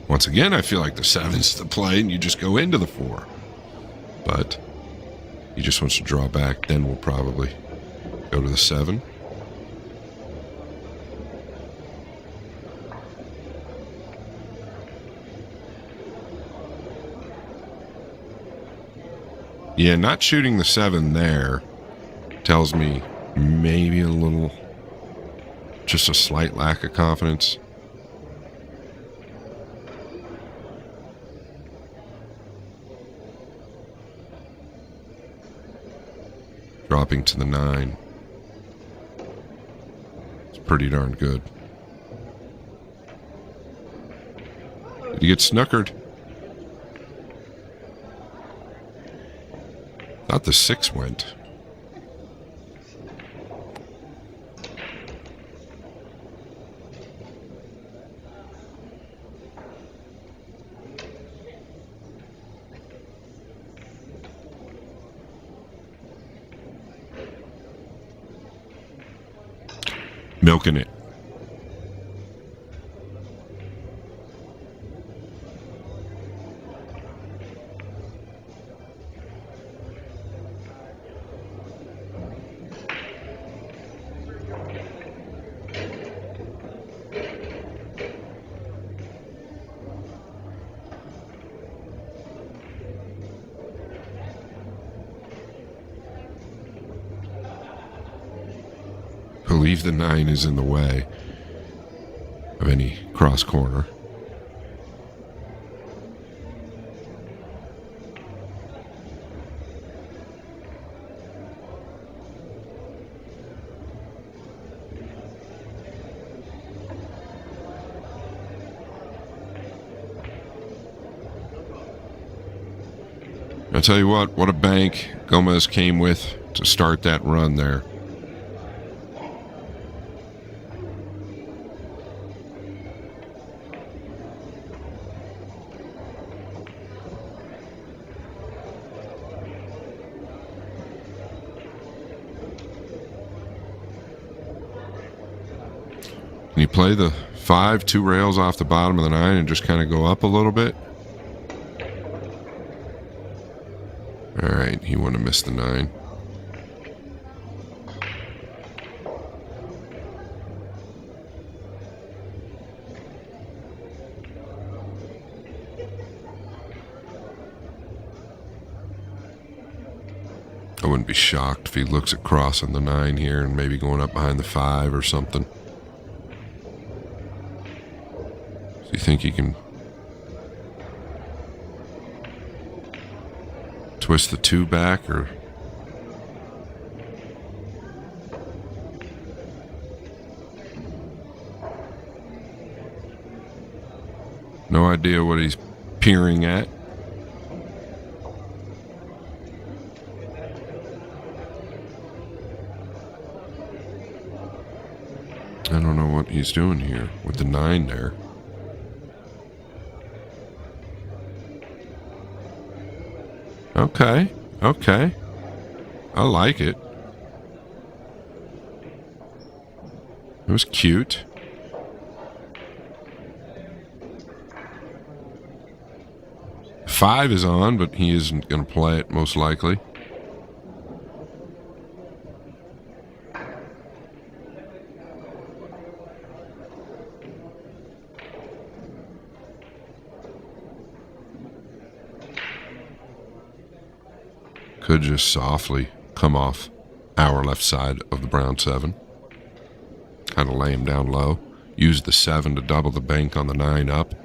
Once again, I feel like the 7's the play, and you just go into the 4. But he just wants to draw back, then we'll probably go to the 7. Yeah, not shooting the 7 there tells me maybe a little, just a slight lack of confidence. Dropping to the 9. It's pretty darn good. Did he get snookered? Thought the 6 went. Milking it. Believe the 9 is in the way of any cross corner. I tell you what a bank Gomez came with to start that run there. Can you play the 5, 2 rails off the bottom of the 9 and just kind of go up a little bit? All right, he wouldn't have missed the 9. I wouldn't be shocked if he looks at crossing the 9 here and maybe going up behind the 5 or something. Do you think he can twist the 2 back, or no idea what he's peering at? I don't know what he's doing here with the 9 there. Okay. I like it. It was cute. Five is on, but he isn't going to play it, most likely. Could just softly come off our left side of the brown 7. Kind of lay him down low. Use the 7 to double the bank on the 9 up.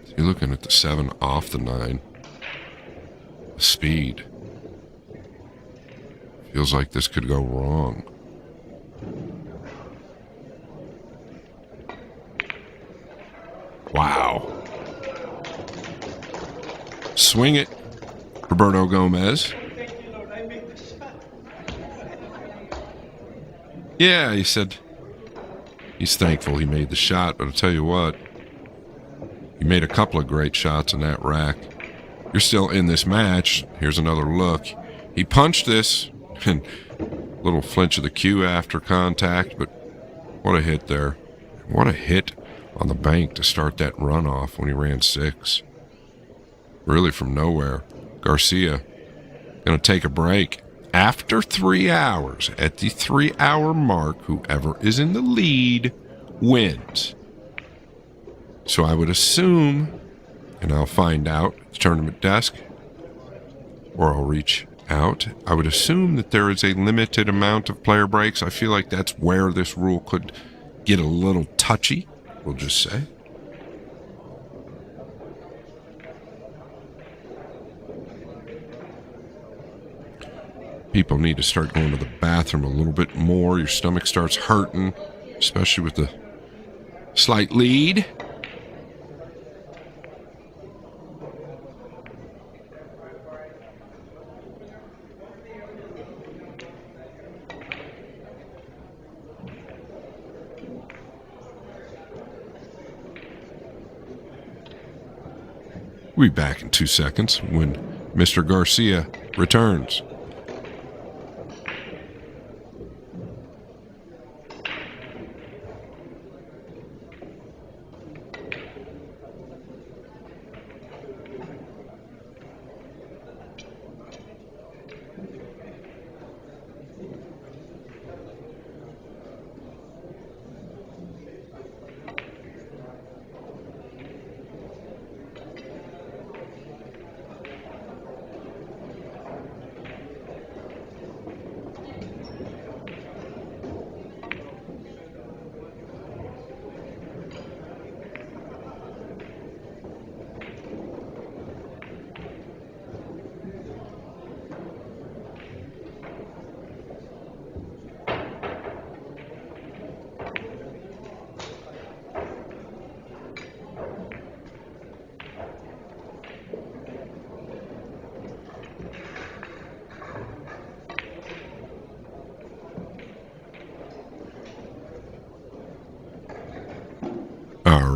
So you're looking at the 7 off the 9. Speed. Feels like this could go wrong. Wow. Swing it, Roberto Gomez. Yeah, he said he's thankful he made the shot, but I'll tell you what, he made a couple of great shots in that rack. You're still in this match. Here's another look. He punched this. And a little flinch of the cue after contact, but what a hit there. What a hit on the bank to start that run off when he ran 6. Really from nowhere. Garcia going to take a break. After 3 hours, at the 3-hour mark, whoever is in the lead wins. So I would assume, and I'll find out at the tournament desk, or I'll reach out. I would assume that there is a limited amount of player breaks. I feel like that's where this rule could get a little touchy, we'll just say. People need to start going to the bathroom a little bit more. Your stomach starts hurting, especially with the slight lead. We'll be back in 2 seconds when Mr. Garcia returns.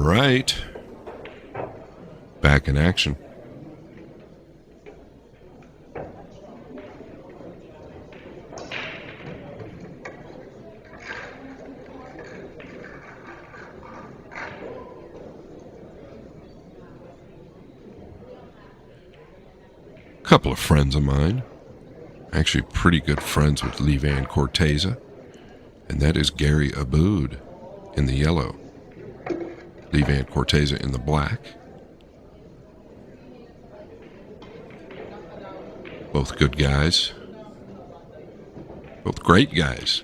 right. Back in action. A couple of friends of mine, actually pretty good friends with Levan Corteza, and that is Gary Aboud in the yellow, Levan Corteza in the black. Both good guys. Both great guys.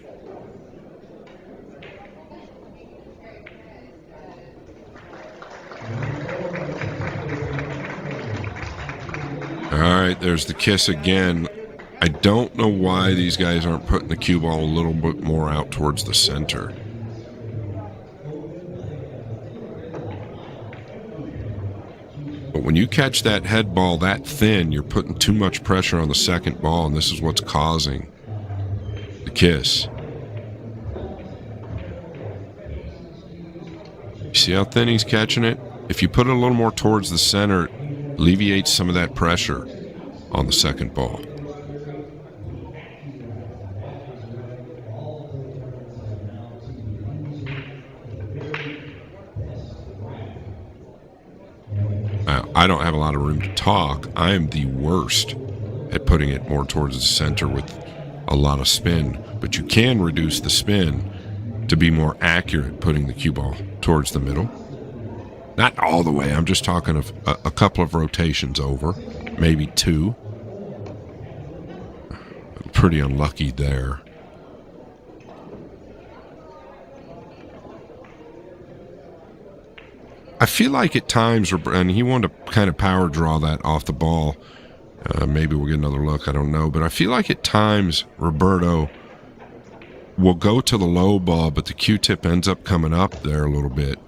All right, there's the kiss again. I don't know why these guys aren't putting the cue ball a little bit more out towards the center. But when you catch that head ball that thin, you're putting too much pressure on the second ball, and this is what's causing the kiss. You see how thin he's catching it? If you put it a little more towards the center, it alleviates some of that pressure on the second ball. I don't have a lot of room to talk. I am the worst at putting it more towards the center with a lot of spin, but you can reduce the spin to be more accurate putting the cue ball towards the middle. Not all the way. I'm just talking of a couple of rotations over, maybe two. Pretty unlucky there. I feel like at times, and he wanted to kind of power draw that off the ball. Maybe we'll get another look, I don't know. But I feel like at times Roberto will go to the low ball, but the Q-tip ends up coming up there a little bit.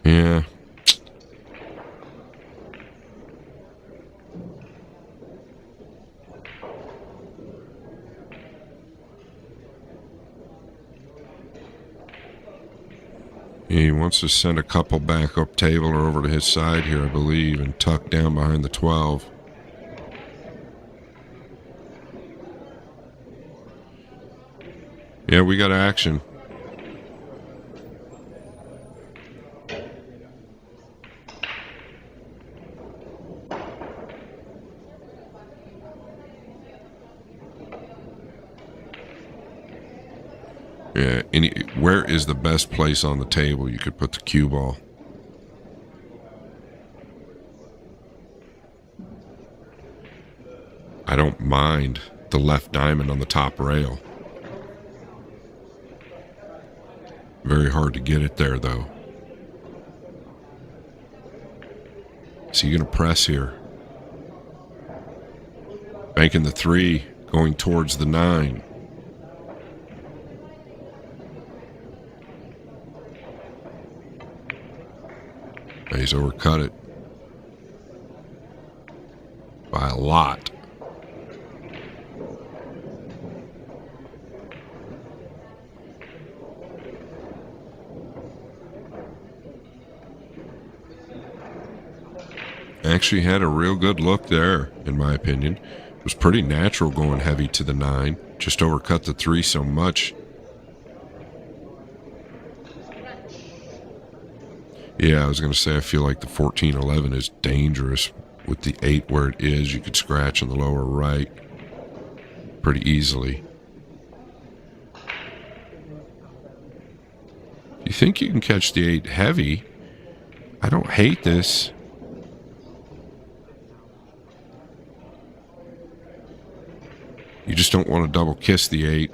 Yeah. He wants to send a couple back up table or over to his side here, I believe, and tuck down behind the 12. Yeah, we got action. Yeah, where is the best place on the table you could put the cue ball? I don't mind the left diamond on the top rail. Very hard to get it there, though. So you're going to press here. Banking the 3, going towards the 9. He's overcut it by a lot. Actually had a real good look there, in my opinion. It was pretty natural going heavy to the 9. Just overcut the 3 so much. Yeah, I was going to say, I feel like the 14-11 is dangerous with the 8 where it is. You could scratch in the lower right pretty easily. You think you can catch the 8 heavy? I don't hate this. You just don't want to double kiss the 8.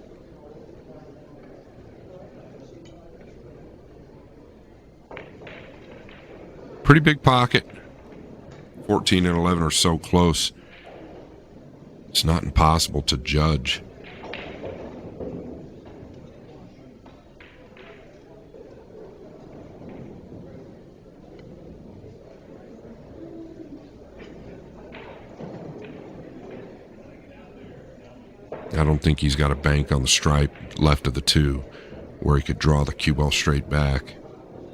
Pretty big pocket. 14 and 11 are so close. It's not impossible to judge. I don't think he's got a bank on the stripe left of the 2. where he could draw the cue ball straight back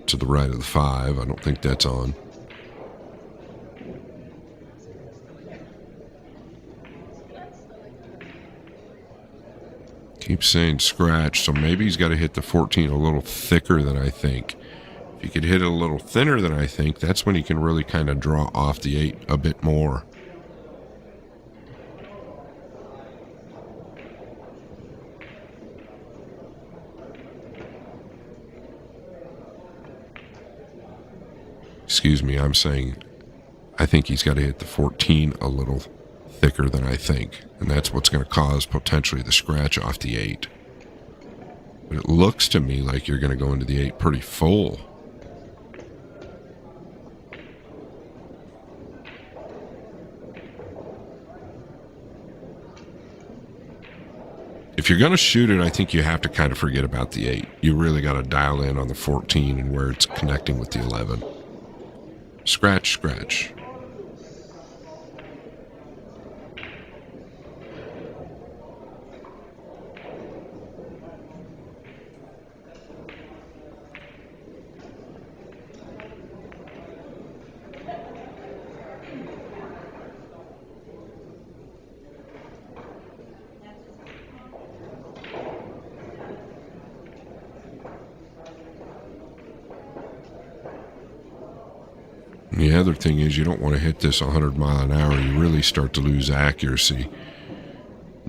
to the right of the 5. I don't think that's on. Keeps saying scratch, so maybe he's got to hit the 14 a little thicker than I think. If he could hit it a little thinner than I think, that's when he can really kind of draw off the 8 a bit more. Excuse me, I'm saying I think he's got to hit the 14 a little thicker than I think, and that's what's going to cause potentially the scratch off the 8. But it looks to me like you're going to go into the 8 pretty full. If you're going to shoot it, I think you have to kind of forget about the 8. You really got to dial in on the 14 and where it's connecting with the 11. Scratch, scratch. The other thing is you don't want to hit this 100 mile an hour. You really start to lose accuracy.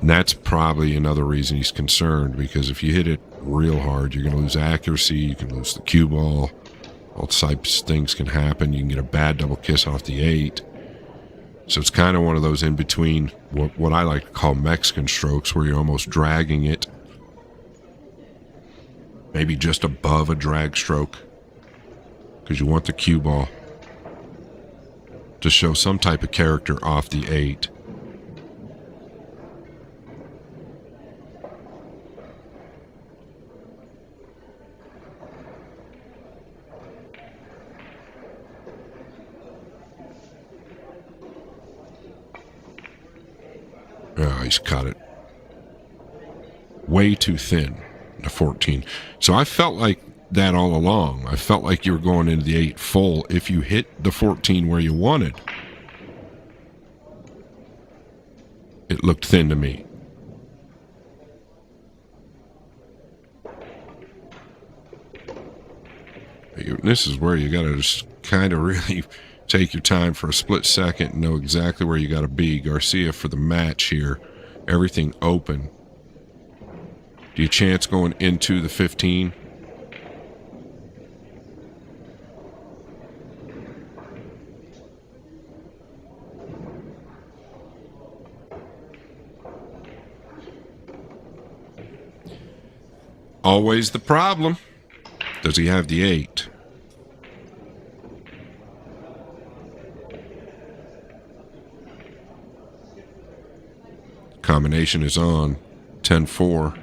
And that's probably another reason he's concerned, because if you hit it real hard, you're going to lose accuracy. You can lose the cue ball. All types of things can happen. You can get a bad double kiss off the 8. So it's kind of one of those in between, what I like to call Mexican strokes, where you're almost dragging it. Maybe just above a drag stroke, because you want the cue ball to show some type of character off the 8. Oh, he's cut it. Way too thin, the 14. So I felt like that all along. I felt like you were going into the 8 full if you hit the 14 where you wanted. It looked thin to me. This is where you got to just kind of really take your time for a split second and know exactly where you got to be. Garcia for the match here. Everything open. Do you chance going into the 15? Always the problem. Does he have the 8? Combination is on. 10-4.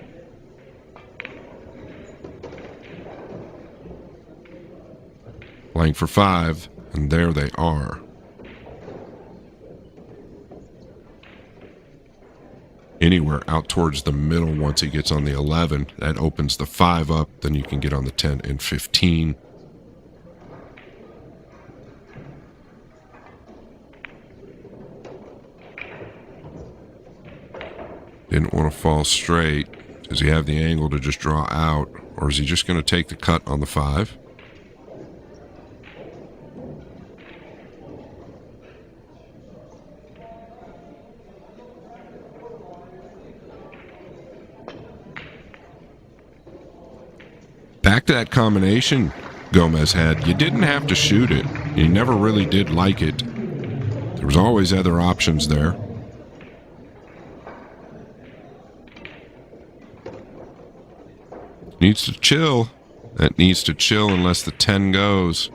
Playing for 5, and there they are. Anywhere out towards the middle once he gets on the 11, that opens the 5 up, then you can get on the 10 and 15. Didn't want to fall straight. Does he have the angle to just draw out, or is he just going to take the cut on the 5? Back to that combination Gomez had. You didn't have to shoot it. You never really did like it. There was always other options there. Needs to chill. That needs to chill unless the 10 goes.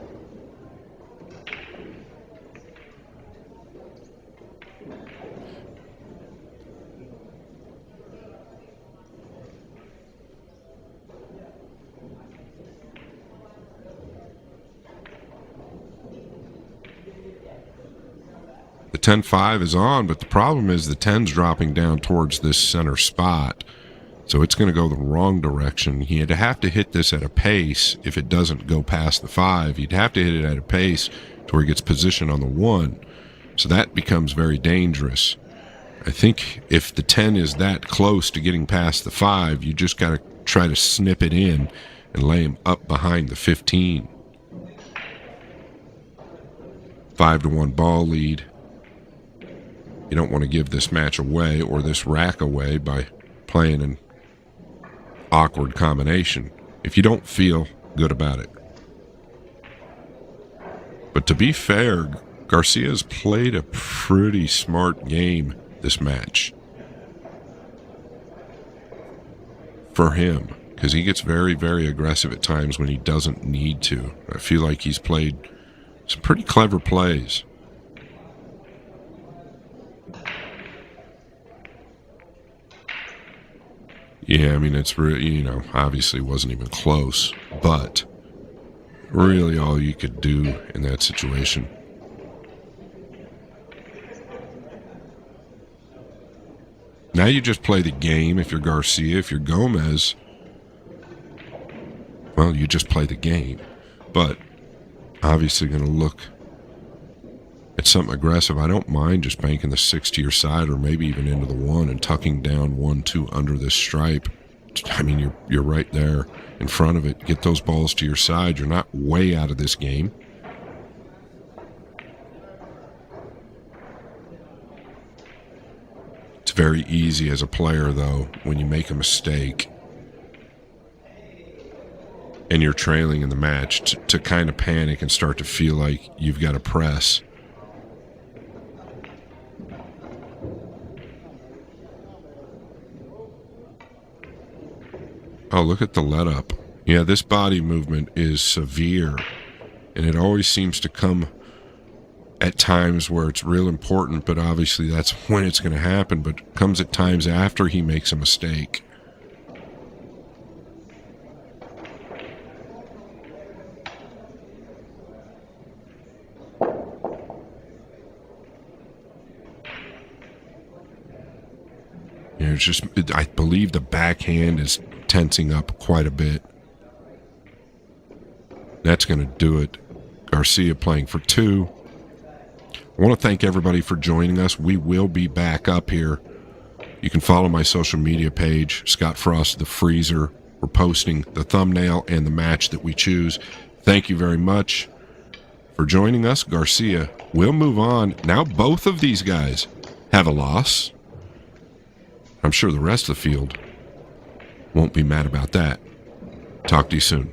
The 10-5 is on, but the problem is the 10's dropping down towards this center spot. So it's going to go the wrong direction. He'd have to hit this at a pace. If it doesn't go past the 5, he'd have to hit it at a pace to where he gets position on the 1. So that becomes very dangerous. I think if the 10 is that close to getting past the 5, you just got to try to snip it in and lay him up behind the 15. 5-1 ball lead. You don't want to give this match away or this rack away by playing an awkward combination if you don't feel good about it. But to be fair, Garcia's played a pretty smart game this match. For him, because he gets very, very aggressive at times when he doesn't need to. I feel like he's played some pretty clever plays. Yeah, I mean, it's really, obviously wasn't even close, but really all you could do in that situation. Now you just play the game if you're Garcia. If you're Gomez, well, you just play the game. But obviously going to look at something aggressive. I don't mind just banking the 6 to your side or maybe even into the 1 and tucking down 1-2 under this stripe. I mean, you're right there in front of it. Get those balls to your side. You're not way out of this game. It's very easy as a player, though, when you make a mistake and you're trailing in the match to kind of panic and start to feel like you've got to press. Oh, look at the let up. Yeah, this body movement is severe, and it always seems to come at times where it's real important, but obviously that's when it's going to happen, but it comes at times after he makes a mistake. It's just, I believe the backhand is tensing up quite a bit. That's going to do it. Garcia playing for 2. I want to thank everybody for joining us. We will be back up here. You can follow my social media page, Scott Frost the Freezer. We're posting the thumbnail and the match that we choose. Thank you very much for joining us. Garcia will move on. Now both of these guys have a loss. I'm sure the rest of the field won't be mad about that. Talk to you soon.